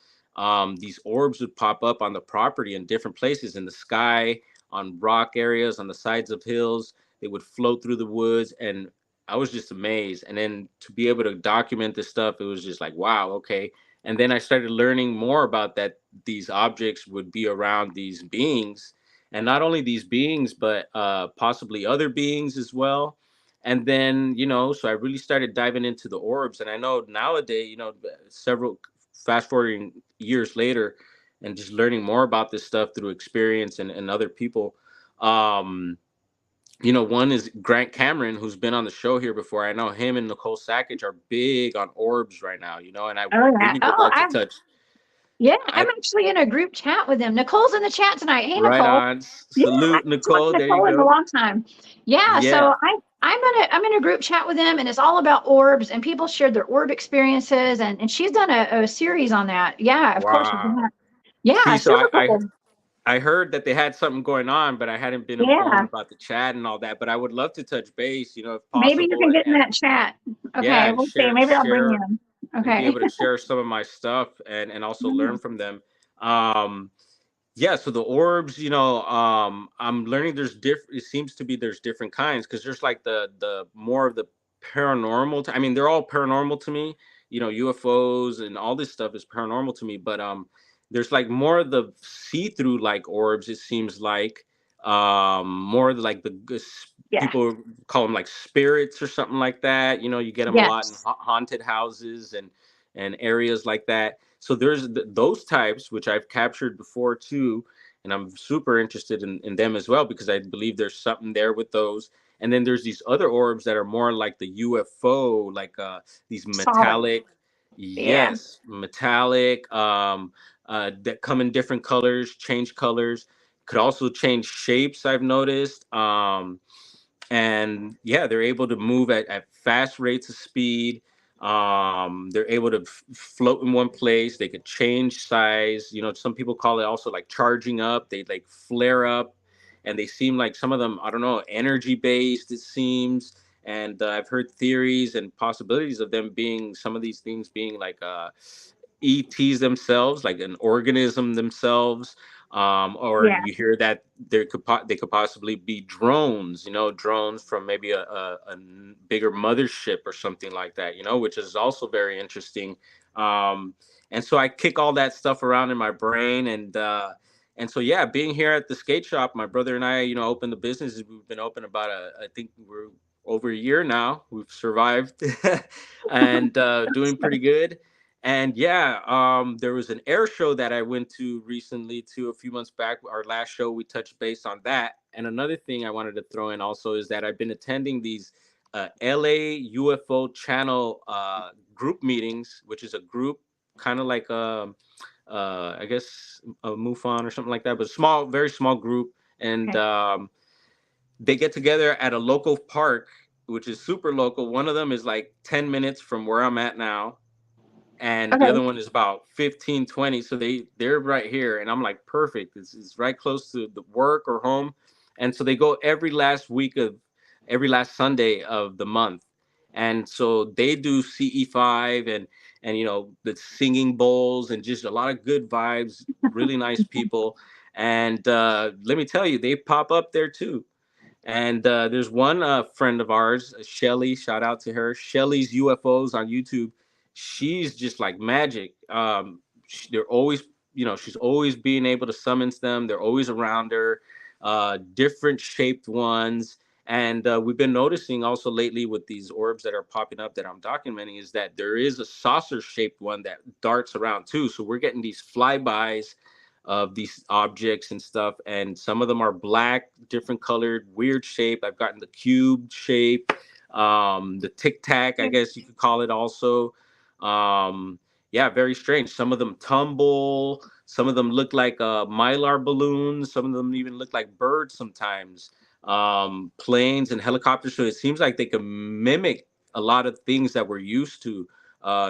Speaker 2: These orbs would pop up on the property in different places in the sky, on rock areas, on the sides of hills. They would float through the woods, and I was just amazed. And then to be able to document this stuff, it was just like, wow, okay. And then I started learning more about that these objects would be around these beings, and not only these beings, but possibly other beings as well. And then, so I really started diving into the orbs. And I know nowadays, several fast forwarding years later, and just learning more about this stuff through experience and other people. um One is Grant Cameron, who's been on the show here before. I know him and Nicole Sackage are big on orbs right now, and I
Speaker 1: Oh yeah.
Speaker 2: really would
Speaker 1: Oh,
Speaker 2: like to touch.
Speaker 1: yeah, I'm
Speaker 2: I
Speaker 1: actually in a group chat with them. Nicole's in the chat tonight. Hey,
Speaker 2: Right
Speaker 1: Nicole.
Speaker 2: on.
Speaker 1: Yeah, I
Speaker 2: Salute,
Speaker 1: haven't talked
Speaker 2: Nicole.
Speaker 1: to
Speaker 2: There you
Speaker 1: Nicole in a
Speaker 2: go.
Speaker 1: long time. Yeah,
Speaker 2: Yeah.
Speaker 1: so I'm in a group chat with them, and it's all about orbs, and people shared their orb experiences, and she's done a series on that. Yeah, of course.
Speaker 2: Wow.
Speaker 1: Yeah,
Speaker 2: See, so
Speaker 1: super
Speaker 2: I
Speaker 1: cool.
Speaker 2: I heard that they had something going on, but I hadn't been informed
Speaker 1: Yeah,
Speaker 2: about the chat and all that. But I would love to touch base, if
Speaker 1: maybe you
Speaker 2: possible,
Speaker 1: can
Speaker 2: and
Speaker 1: get in that chat.
Speaker 2: yeah,
Speaker 1: Okay,
Speaker 2: and
Speaker 1: we'll see. Maybe I'll bring you in.
Speaker 2: be
Speaker 1: Okay.
Speaker 2: able to share some of my stuff, and also learn from them. Um, yeah, so the orbs, I'm learning there's different. It seems to be there's different kinds, because there's like the more of the paranormal. I mean, they're all paranormal to me. UFOs and all this stuff is paranormal to me. But there's like more of the see-through like orbs. It seems like more like
Speaker 1: Yeah.
Speaker 2: people call them like spirits or something like that. You get them a lot in
Speaker 1: Yes.
Speaker 2: haunted houses and areas like that. So there's those types, which I've captured before too, and I'm super interested in them as well, because I believe there's something there with those. And then there's these other orbs that are more like the UFO, like these
Speaker 1: Solid.
Speaker 2: metallic,
Speaker 1: Yeah.
Speaker 2: yes, metallic, that come in different colors, change colors, could also change shapes, I've noticed. And yeah, they're able to move at fast rates of speed. They're able to float in one place. They could change size. Some people call it also like charging up. They like flare up, and they seem like, some of them, I don't know, energy based, it seems. And I've heard theories and possibilities of them being, some of these things being like ETs themselves, like an organism themselves. Or
Speaker 1: Yeah.
Speaker 2: you hear that they could possibly be drones, drones from maybe a bigger mothership or something like that, which is also very interesting. Um, and so I kick all that stuff around in my brain, and so yeah, being here at the skate shop, my brother and I, opened the business. We've been open about I think we're over a year now. We've survived and doing pretty good. And yeah, there was an air show that I went to recently, too, a few months back. Our last show, we touched base on that. And another thing I wanted to throw in also is that I've been attending these LA UFO channel group meetings, which is a group kind of like I guess a MUFON or something like that, but small, very small group. And
Speaker 1: Okay.
Speaker 2: they get together at a local park, which is super local. One of them is like 10 minutes from where I'm at now, and the
Speaker 1: Okay.
Speaker 2: other one is about 15, 20. So they're right here, and I'm like, perfect. This is right close to the work or home, and so they go every last Sunday of the month, and so they do CE5 and the singing bowls and just a lot of good vibes, really nice people, and let me tell you, they pop up there too. And there's one friend of ours, Shelly. Shout out to her. Shelly's UFOs on YouTube. She's just like magic. They're always, she's always being able to summons them. They're always around her, different shaped ones. And we've been noticing also lately with these orbs that are popping up that I'm documenting is that there is a saucer shaped one that darts around too. So we're getting these flybys of these objects and stuff, and some of them are black, different colored, weird shape. I've gotten the cube shape, the tic tac, I guess you could call it also. Yeah, very strange. Some of them tumble, some of them look like mylar balloons, some of them even look like birds sometimes, planes and helicopters. So it seems like they can mimic a lot of things that we're used to,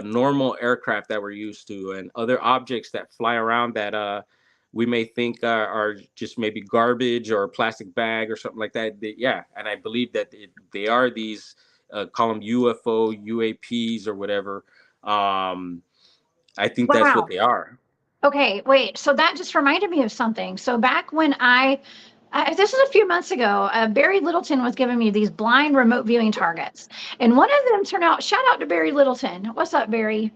Speaker 2: normal aircraft that we're used to, and other objects that fly around that we may think are just maybe garbage or a plastic bag or something like that. Yeah, and I believe that they are these, call them UFO, UAPs or whatever. I think that's what
Speaker 1: Wow.
Speaker 2: they are.
Speaker 1: Okay, wait. So that just reminded me of something. So back when this was a few months ago, Barry Littleton was giving me these blind remote viewing targets. And one of them turned out, shout out to Barry Littleton. What's up, Barry?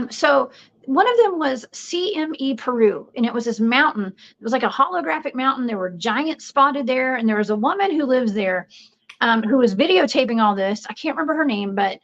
Speaker 1: So one of them was CME Peru, and it was this mountain. It was like a holographic mountain. There were giants spotted there, and there was a woman who lives there, who was videotaping all this. I can't remember her name, but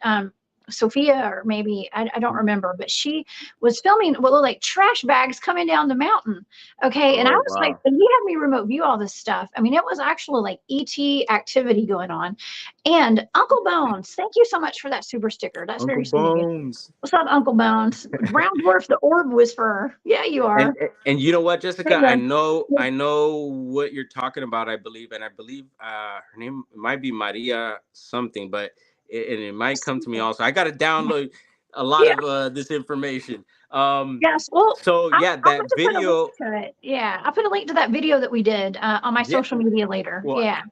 Speaker 1: Sophia, or maybe I don't remember, but she was filming what looked like trash bags coming down the mountain. Okay. And I
Speaker 2: Oh
Speaker 1: was like,
Speaker 2: wow,
Speaker 1: and he had me remote view all this stuff. I mean, it was actually like ET activity going on. And Uncle Bones, thank you so much for that super sticker. That's
Speaker 2: Uncle
Speaker 1: very sweet of you.
Speaker 2: Bones.
Speaker 1: What's up, Uncle Bones? Brown Dwarf, the Orb Whisperer. Yeah, you
Speaker 2: And
Speaker 1: are.
Speaker 2: and you know what,
Speaker 1: There
Speaker 2: Jessica?
Speaker 1: you
Speaker 2: I
Speaker 1: go.
Speaker 2: know
Speaker 1: Yeah.
Speaker 2: I know what you're talking about. I believe, and I believe her name might be Maria something, but and it might come to me also. I got to download a lot
Speaker 1: Yeah.
Speaker 2: of this information.
Speaker 1: Yes. Well,
Speaker 2: So yeah,
Speaker 1: I'll have
Speaker 2: that
Speaker 1: to put a link
Speaker 2: video.
Speaker 1: to it. Yeah. I'll put a link to that video that we did on my
Speaker 2: Yeah,
Speaker 1: social media later.
Speaker 2: well,
Speaker 1: Yeah.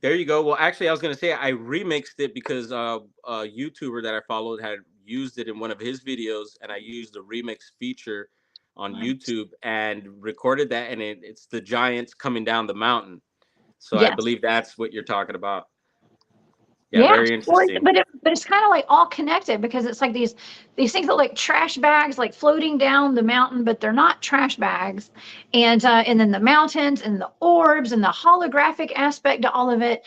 Speaker 2: there you go. Well, actually, I was gonna say I remixed it because a YouTuber that I followed had used it in one of his videos, and I used the remix feature on
Speaker 1: Right.
Speaker 2: YouTube and recorded that, and it's the giants coming down the mountain. So I
Speaker 1: Yes.
Speaker 2: believe that's what you're talking about. Yeah,
Speaker 1: Yeah.
Speaker 2: very
Speaker 1: Well,
Speaker 2: interesting.
Speaker 1: but it's kind of like all connected because it's like these things that like trash bags like floating down the mountain, but they're not trash bags. And then the mountains and the orbs and the holographic aspect to all of it.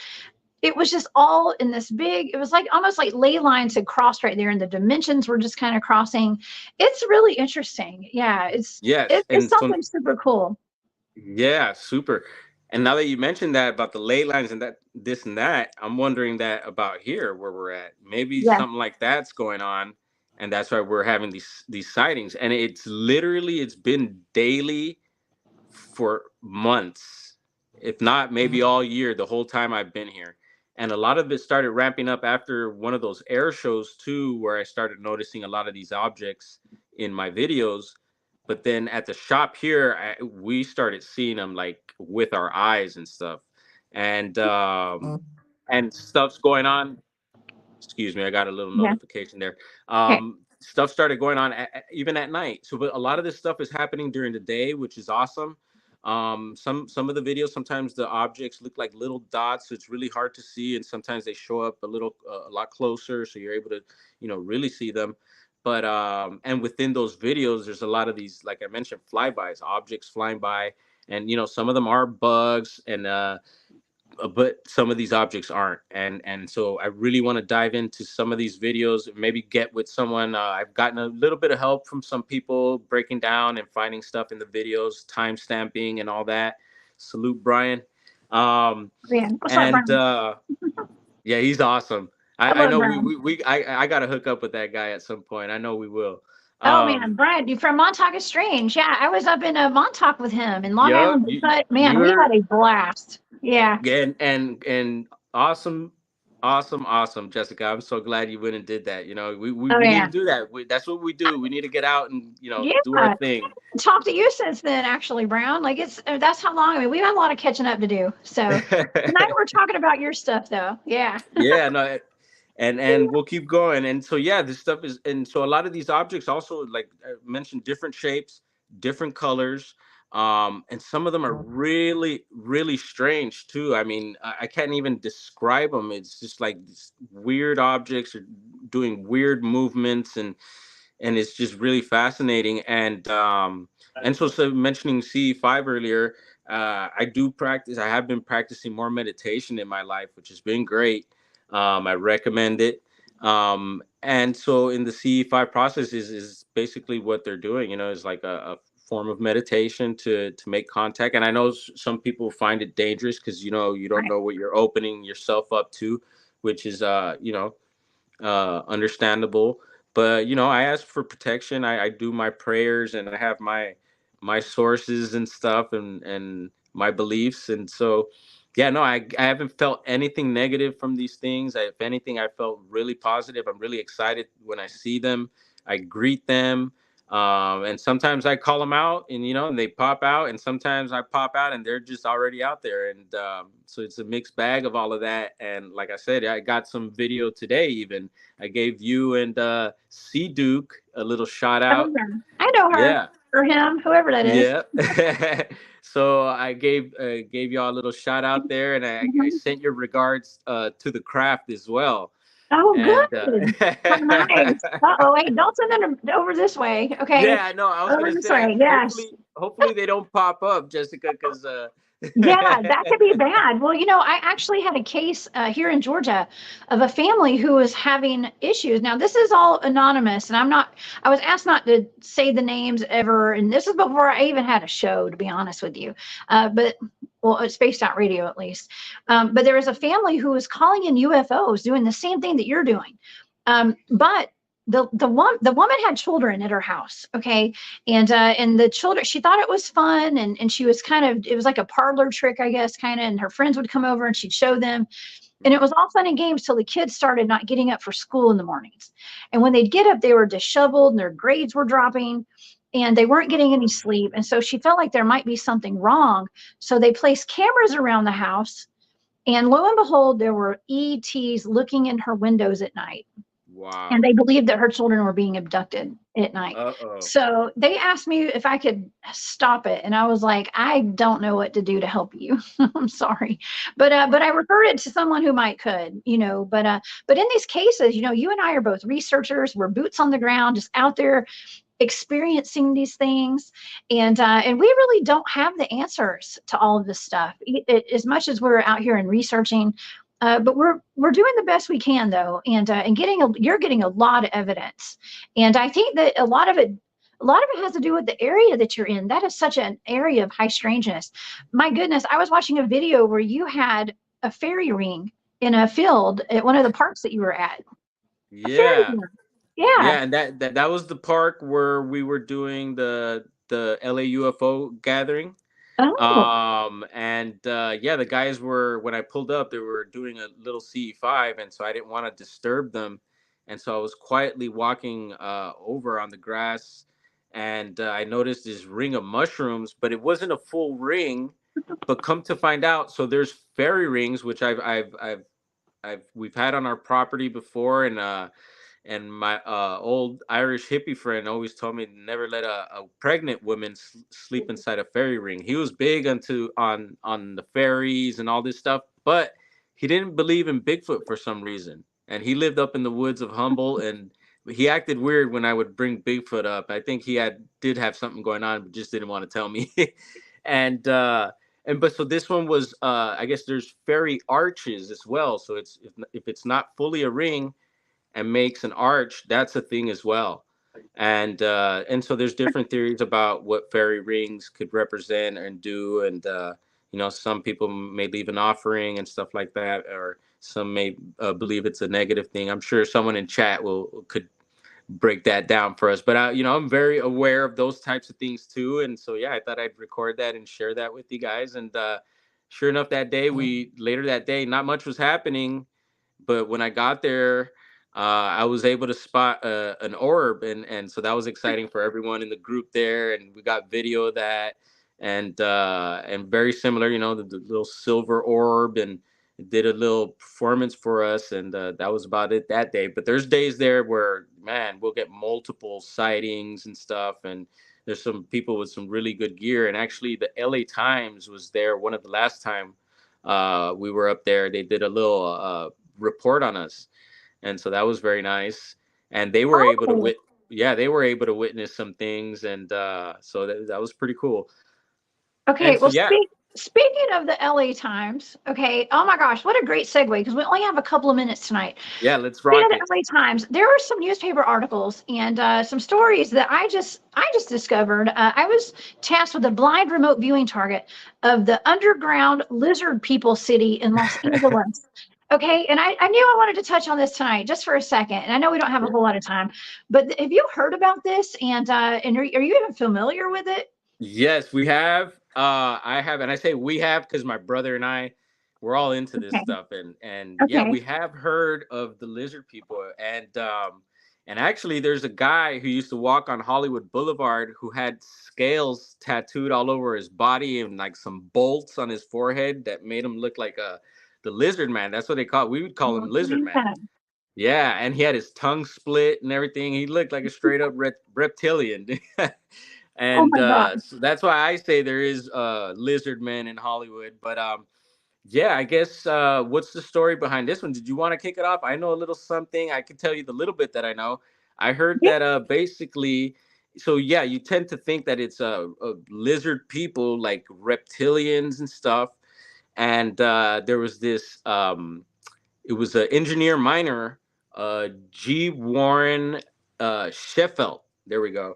Speaker 1: It was just all in this big, it was like almost like ley lines had crossed right there, and the dimensions were just kind of crossing. It's really interesting. Yeah,
Speaker 2: Yes,
Speaker 1: it's
Speaker 2: and so
Speaker 1: something super cool.
Speaker 2: yeah, super. And now that you mentioned that about the ley lines and that this and that, I'm wondering that about here where we're at. Maybe
Speaker 1: Yeah.
Speaker 2: something like that's going on, and that's why we're having these sightings. And it's been daily for months, if not maybe all year, the whole time I've been here. And a lot of it started ramping up after one of those air shows too, where I started noticing a lot of these objects in my videos. But then at the shop here, we started seeing them like with our eyes and stuff, and stuff's going on. Excuse me, I got a little
Speaker 1: Yeah.
Speaker 2: notification there.
Speaker 1: Okay.
Speaker 2: Stuff started going on even at night. So, but a lot of this stuff is happening during the day, which is awesome. Some of the videos, sometimes the objects look like little dots, so it's really hard to see, and sometimes they show up a lot closer, so you're able to, really see them. But and within those videos, there's a lot of these, like I mentioned, flybys, objects flying by, and some of them are bugs, and but some of these objects aren't, and so I really want to dive into some of these videos, maybe get with someone. I've gotten a little bit of help from some people breaking down and finding stuff in the videos, time stamping and all that. Salute Brian. um
Speaker 1: Yeah. What's up,
Speaker 2: and
Speaker 1: Brian?
Speaker 2: yeah, he's awesome.
Speaker 1: I
Speaker 2: I
Speaker 1: love
Speaker 2: know
Speaker 1: Brian.
Speaker 2: I gotta hook up with that guy at some point. I know we will.
Speaker 1: Oh man,
Speaker 2: um
Speaker 1: Brian, you from Montauk is Strange. Yeah, I was up in Montauk with him in Long
Speaker 2: yeah,
Speaker 1: Island. But man, we had
Speaker 2: you're
Speaker 1: a blast. Yeah.
Speaker 2: and awesome. Awesome, awesome, Jessica. I'm so glad you went and did that. You know,
Speaker 1: Oh
Speaker 2: we need to
Speaker 1: yeah.
Speaker 2: do that. That's what we do. We need to get out and, do our
Speaker 1: Yeah.
Speaker 2: thing.
Speaker 1: Talked to you since then, actually, Brown. Like that's how long. I mean, we have a lot of catching up to do. So tonight we're talking about your stuff, though. Yeah.
Speaker 2: Yeah, no, and we'll keep going. And so yeah, this stuff is, and so a lot of these objects also, like I mentioned, different shapes, different colors, and some of them are really really strange too. I mean, I can't even describe them. It's just like these weird objects are doing weird movements, and it's just really fascinating. And so mentioning CE5 earlier, I do practice. I have been practicing more meditation in my life, which has been great. I recommend it. And so in the CE5 process is basically what they're doing. Is like a form of meditation to make contact. And I know some people find it dangerous because you don't
Speaker 1: Right.
Speaker 2: know what you're opening yourself up to, which is understandable. But I ask for protection. I do my prayers, and I have my sources and stuff, and my beliefs. And so yeah, no, I haven't felt anything negative from these things. If anything, I felt really positive. I'm really excited when I see them. I greet them. And sometimes I call them out, and they pop out, and sometimes I pop out and they're just already out there. And so it's a mixed bag of all of that. And like I said, I got some video today. Even I gave you and C Duke a little shout
Speaker 1: Oh
Speaker 2: out.
Speaker 1: yeah. I know her
Speaker 2: Yeah.
Speaker 1: or him, whoever that is.
Speaker 2: Yeah. So I gave y'all a little shout out there, and I
Speaker 1: Mhm.
Speaker 2: sent your regards to the craft as well.
Speaker 1: Oh,
Speaker 2: And
Speaker 1: good. How nice. Uh-oh, wait, don't send them over this way. Okay.
Speaker 2: yeah, no, I was
Speaker 1: Over
Speaker 2: gonna
Speaker 1: this
Speaker 2: say,
Speaker 1: way. Yes.
Speaker 2: hopefully they don't pop up, Jessica, because
Speaker 1: Yeah, that could be bad. Well, I actually had a case here in Georgia of a family who was having issues. Now, this is all anonymous, and I was asked not to say the names ever. And this is before I even had a show, to be honest with you. But, well, it's Spaced Out Radio at least. But there was a family who was calling in UFOs, doing the same thing that you're doing. But the woman had children at her house, okay, and the children, she thought it was fun, and she was kind of, it was like a parlor trick, I guess, kind of, and her friends would come over and she'd show them, and it was all fun and games till the kids started not getting up for school in the mornings. And when they'd get up, they were disheveled and their grades were dropping and they weren't getting any sleep. And so she felt like there might be something wrong. So they placed cameras around the house, and lo and behold, there were ETs looking in her windows at night, and
Speaker 2: wow.
Speaker 1: they believed that her children were being abducted at night.
Speaker 2: Uh-oh.
Speaker 1: So they asked me if I could stop it, and I was like, I don't know what to do to help you. I'm sorry, but I referred it to someone who might could, but in these cases, you and I are both researchers. We're boots on the ground, just out there experiencing these things, and we really don't have the answers to all of this stuff, as much as we're out here and researching. But we're doing the best we can, though, and you're getting a lot of evidence, and I think that a lot of it has to do with the area that you're in. That is such an area of high strangeness. My goodness, I was watching a video where you had a fairy ring in a field at one of the parks that you were at. A fairy
Speaker 2: Yeah.
Speaker 1: ring. Yeah.
Speaker 2: Yeah, and that was the park where we were doing the LA UFO gathering.
Speaker 1: Oh.
Speaker 2: And yeah, the guys were, when I pulled up, they were doing a little CE5, and so I didn't want to disturb them. And so I was quietly walking over on the grass, and I noticed this ring of mushrooms, but it wasn't a full ring. But come to find out, so there's fairy rings, which we've had on our property before. And my old Irish hippie friend always told me to never let a pregnant woman sleep inside a fairy ring. He was big on the fairies and all this stuff, but he didn't believe in Bigfoot for some reason. And he lived up in the woods of Humboldt, and he acted weird when I would bring Bigfoot up. I think he did have something going on, but just didn't want to tell me. and but so this one was, I guess there's fairy arches as well. So if it's not fully a ring and makes an arch, that's a thing as well. And so there's different theories about what fairy rings could represent and do. And some people may leave an offering and stuff like that, or some may believe it's a negative thing. I'm sure someone in chat could break that down for us. But I'm very aware of those types of things too. And so yeah, I thought I'd record that and share that with you guys. And sure enough, later that day, not much was happening, but when I got there, I was able to spot an orb, and so that was exciting for everyone in the group there, and we got video of that, and very similar, the little silver orb, and it did a little performance for us, and that was about it that day. But there's days there where, man, we'll get multiple sightings and stuff, and there's some people with some really good gear, and actually the LA Times was there one of the last time we were up there. They did a little report on us, and so that was very nice. And they were able to
Speaker 1: Oh,
Speaker 2: yeah, they were able to witness some things, and so that was pretty cool.
Speaker 1: okay.
Speaker 2: And so
Speaker 1: Well,
Speaker 2: yeah,
Speaker 1: speaking of the LA Times, okay. Oh my gosh, what a great segue, because we only have a couple of minutes tonight.
Speaker 2: yeah, let's
Speaker 1: Speaking
Speaker 2: rock
Speaker 1: of
Speaker 2: it.
Speaker 1: the LA Times, there were some newspaper articles and some stories that I just discovered. I was tasked with a blind remote viewing target of the underground lizard people city in Los Angeles. Okay, and I knew I wanted to touch on this tonight just for a second. And I know we don't have a
Speaker 2: Yeah.
Speaker 1: whole lot of time, but have you heard about this? And are you even familiar with it?
Speaker 2: Yes, we have. I have, and I say we have because my brother and I, we're all into this
Speaker 1: Okay.
Speaker 2: stuff, and yeah,
Speaker 1: Okay.
Speaker 2: we have heard of the lizard people, and actually, there's a guy who used to walk on Hollywood Boulevard who had scales tattooed all over his body and like some bolts on his forehead that made him look like the lizard man. That's what they call. We would call him
Speaker 1: Oh,
Speaker 2: lizard man.
Speaker 1: man.
Speaker 2: Yeah, and he had his tongue split and everything. He looked like a straight up reptilian.
Speaker 1: Oh
Speaker 2: And
Speaker 1: my God.
Speaker 2: so that's why I say there is lizard men in Hollywood. But yeah, I guess what's the story behind this one? Did you want to kick it off? I know a little something. I can tell you the little bit that I know. I heard
Speaker 1: Yeah.
Speaker 2: that basically, so yeah, you tend to think that it's lizard people like reptilians and stuff. And there was this it was an engineer miner, G. Warren Sheffield. There we go.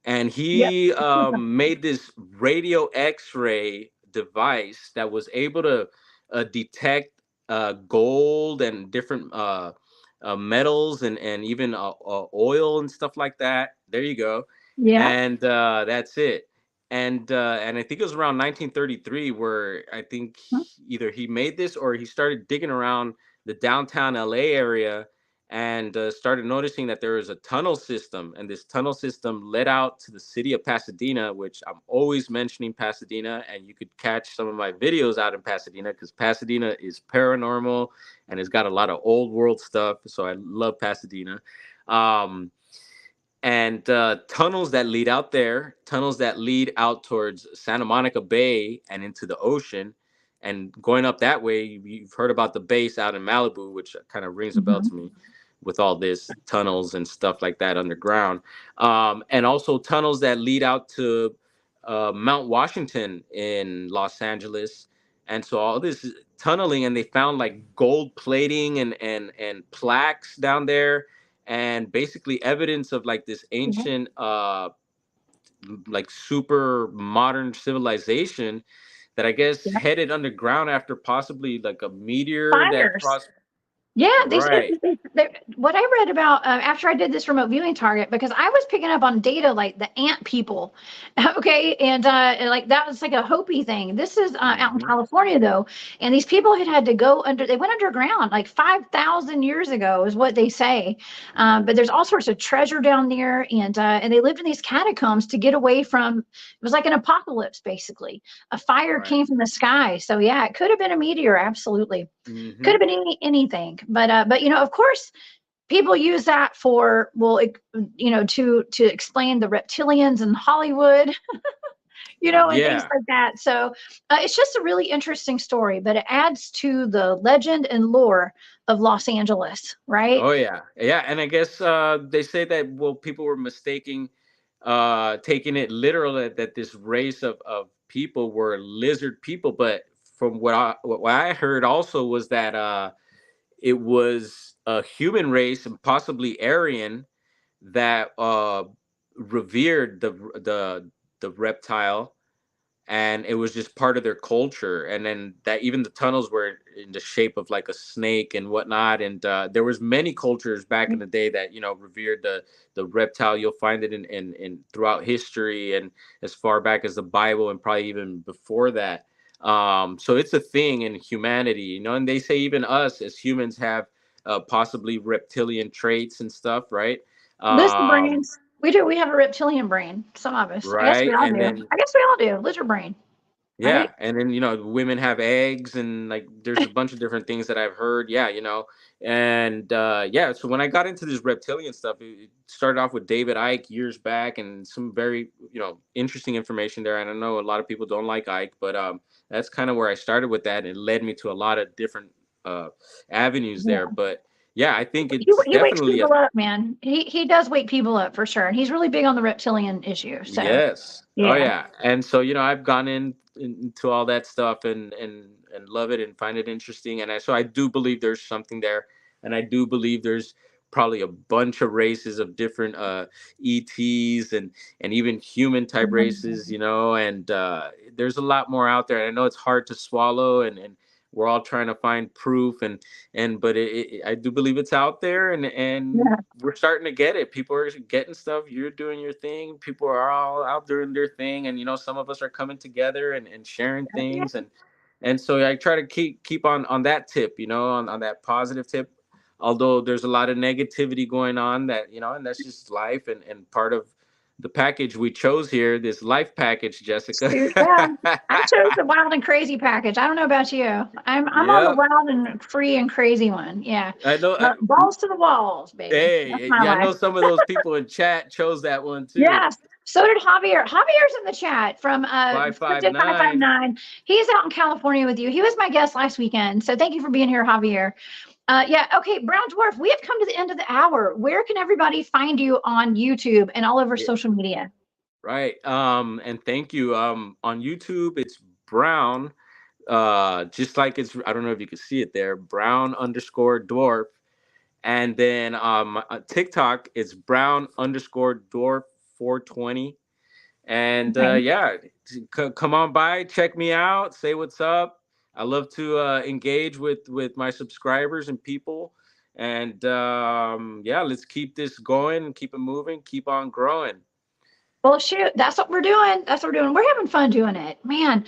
Speaker 2: And
Speaker 1: Yep.
Speaker 2: he made this radio X-ray device that was able to detect gold and different metals, and even oil and stuff like that. There you go.
Speaker 1: Yeah.
Speaker 2: And that's it. And I think it was around 1933 where I think either he made this or he started digging around the downtown LA area, and started noticing that there was a tunnel system, and this tunnel system led out to the city of Pasadena, which I'm always mentioning Pasadena, and you could catch some of my videos out in Pasadena because Pasadena is paranormal and it's got a lot of old world stuff. So I love Pasadena. Um, and tunnels that lead out there, tunnels that lead out towards Santa Monica Bay and into the ocean. And going up that way, you've heard about the base out in Malibu, which kind of rings a bell
Speaker 1: Mhm.
Speaker 2: to me with all this tunnels and stuff like that underground. And also tunnels that lead out to Mount Washington in Los Angeles. And so all this tunneling, and they found like gold plating and plaques down there, and basically evidence of like this
Speaker 1: Yeah.
Speaker 2: ancient like super modern civilization that I guess
Speaker 1: Yeah.
Speaker 2: headed underground after possibly like a meteor that
Speaker 1: Fires.
Speaker 2: crossed.
Speaker 1: Yeah, they said
Speaker 2: Right.
Speaker 1: what I read about after I did this remote viewing target, because I was picking up on data like the ant people, okay, and like that was like a Hopi thing. This is out in
Speaker 2: Hmm.
Speaker 1: California though, and these people had to go under. They went underground like 5,000 years ago, is what they say. But there's all sorts of treasure down there, and they lived in these catacombs to get away from. It was like an apocalypse, basically. A fire
Speaker 2: Right.
Speaker 1: came from the sky, so yeah, it could have been a meteor, absolutely. Could
Speaker 2: Hmm.
Speaker 1: have been anything, but of course, people use that for to explain the reptilians in Hollywood, and things
Speaker 2: Yeah.
Speaker 1: like that. So it's just a really interesting story, but it adds to the legend and lore of Los Angeles, right?
Speaker 2: Oh yeah. Yeah. And I guess they say that, well, people were mistaking, taking it literal that this race of people were lizard people. But from what I heard also was that it was a human race and possibly Aryan that revered the reptile, and it was just part of their culture. And then that even the tunnels were in the shape of like a snake and whatnot. And there was many cultures back in the day that revered the reptile. You'll find it in throughout history, and as far back as the Bible, and probably even before that. So it's a thing in humanity, and they say even us as humans have possibly reptilian traits and stuff, right?
Speaker 1: Lizard
Speaker 2: Um,
Speaker 1: brains. We do. We have a reptilian brain. Some of us. I guess we
Speaker 2: right,
Speaker 1: all
Speaker 2: and
Speaker 1: do.
Speaker 2: then
Speaker 1: I guess we all do. Lizard brain,
Speaker 2: yeah,
Speaker 1: right?
Speaker 2: and then women have eggs, and like there's a bunch of different things that I've heard. Yeah, and yeah. So when I got into this reptilian stuff, it started off with David Icke years back, and some very interesting information there. And I know a lot of people don't like Icke, but that's kind of where I started with that, and it led me to a lot of different uh avenues there.
Speaker 1: Yeah.
Speaker 2: But yeah, I think
Speaker 1: He,
Speaker 2: it's
Speaker 1: he wakes
Speaker 2: definitely a
Speaker 1: people up, man. He does wake people up for sure, and he's really big on the reptilian issue. So
Speaker 2: yes. Oh
Speaker 1: yeah,
Speaker 2: yeah. And so, I've gone into all that stuff and love it and find it interesting. And so I do believe there's something there. And I do believe there's probably a bunch of races of different ETs and even human type races, and there's a lot more out there. I know it's hard to swallow, and we're all trying to find proof, but I do believe it's out there, and
Speaker 1: yeah,
Speaker 2: we're starting to get it. People are getting stuff. You're doing your thing. People are all out doing their thing, and some of us are coming together and sharing
Speaker 1: yeah.
Speaker 2: things, and so I try to keep on that tip, on that positive tip. Although there's a lot of negativity going on, that and that's just life, and part of the package we chose here, this life package, Jessica.
Speaker 1: Shoot, yeah. I chose the wild and crazy package. I don't know about you. I'm on the
Speaker 2: Yeah,
Speaker 1: wild and free and crazy one. Yeah.
Speaker 2: I know.
Speaker 1: Balls to the walls, baby. That's
Speaker 2: Hey,
Speaker 1: my
Speaker 2: yeah, I
Speaker 1: life.
Speaker 2: know some of those people in chat chose that one too.
Speaker 1: Yes. So did Javier. Javier's in the chat from
Speaker 2: Five five
Speaker 1: Scripted
Speaker 2: nine.
Speaker 1: 559. He's out in California with you. He was my guest last weekend. So thank you for being here, Javier. Yeah. Okay. Brown Dwarf, we have come to the end of the hour. Where can everybody find you on YouTube and all over social media?
Speaker 2: Right. And thank you. On YouTube, it's Brown. Just like it's. I don't know if you can see it there. Brown underscore Dwarf. And then TikTok, it's Brown underscore Dwarf 420. And
Speaker 1: Okay.
Speaker 2: yeah, come on by, check me out, say what's up. I love to engage with my subscribers and people. And yeah, let's keep this going, keep it moving, keep on growing.
Speaker 1: Well, shoot, that's what we're doing. That's what we're doing. We're having fun doing it. Man,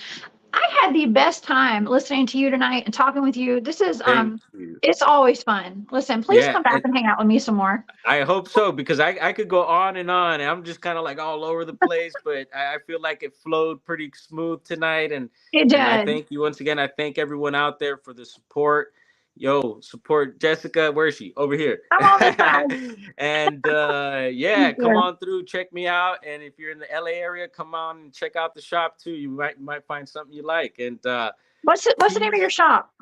Speaker 1: I had the best time listening to you tonight and talking with you. This is
Speaker 2: Thank you.
Speaker 1: it's always fun. Listen, please
Speaker 2: Yeah,
Speaker 1: come back
Speaker 2: and
Speaker 1: and hang out with me some more.
Speaker 2: I hope so, because I could go on and on. And I'm just kind of like all over the place, but I feel like it flowed pretty smooth tonight.
Speaker 1: It
Speaker 2: And I
Speaker 1: did.
Speaker 2: thank you once again. I thank everyone out there for the support. Yo, support Jessica. Where is she? Over here.
Speaker 1: I'm on this side.
Speaker 2: And yeah, come on through, check me out. And if you're in the LA area, come on and check out the shop too. You might find something you like. And
Speaker 1: What's the name of your
Speaker 2: please,
Speaker 1: shop?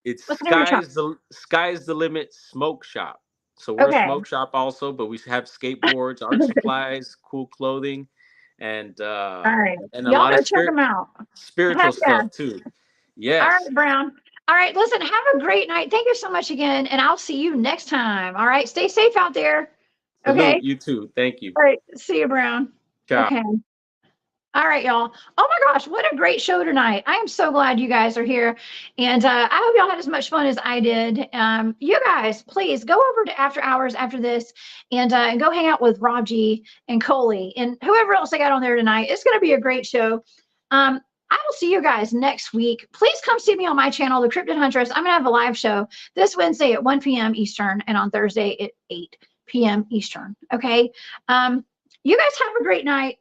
Speaker 2: it's
Speaker 1: What's the name of your shop?
Speaker 2: sky's the limit smoke shop. So we're a
Speaker 1: Okay.
Speaker 2: smoke shop also, but we have skateboards, art supplies, cool clothing, and
Speaker 1: All right.
Speaker 2: and a
Speaker 1: Y'all
Speaker 2: lot
Speaker 1: go
Speaker 2: of
Speaker 1: check them out.
Speaker 2: spiritual
Speaker 1: Heck yeah.
Speaker 2: stuff too.
Speaker 1: All
Speaker 2: Yes.
Speaker 1: right, Brown. All right, listen, have a great night. Thank you so much again, and I'll see you next time. All right, stay safe out there.
Speaker 2: Salute
Speaker 1: Okay.
Speaker 2: you too. Thank you.
Speaker 1: All right. See you, Brown.
Speaker 2: Ciao.
Speaker 1: Okay. All right, y'all. Oh my gosh, what a great show tonight. I am so glad you guys are here. And I hope y'all had as much fun as I did. You guys, please go over to After Hours after this and go hang out with Rob G and Coley and whoever else I got on there tonight. It's going to be a great show. I will see you guys next week. Please come see me on my channel, The Cryptid Huntress. I'm going to have a live show this Wednesday at 1 p.m. Eastern and on Thursday at 8 p.m. Eastern. Okay. You guys have a great night.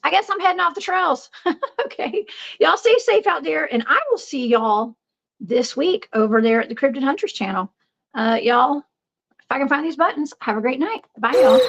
Speaker 1: I guess I'm heading off the trails. Okay. Y'all stay safe out there. And I will see y'all this week over there at the Cryptid Hunters channel. Y'all, if I can find these buttons, have a great night. Bye, y'all.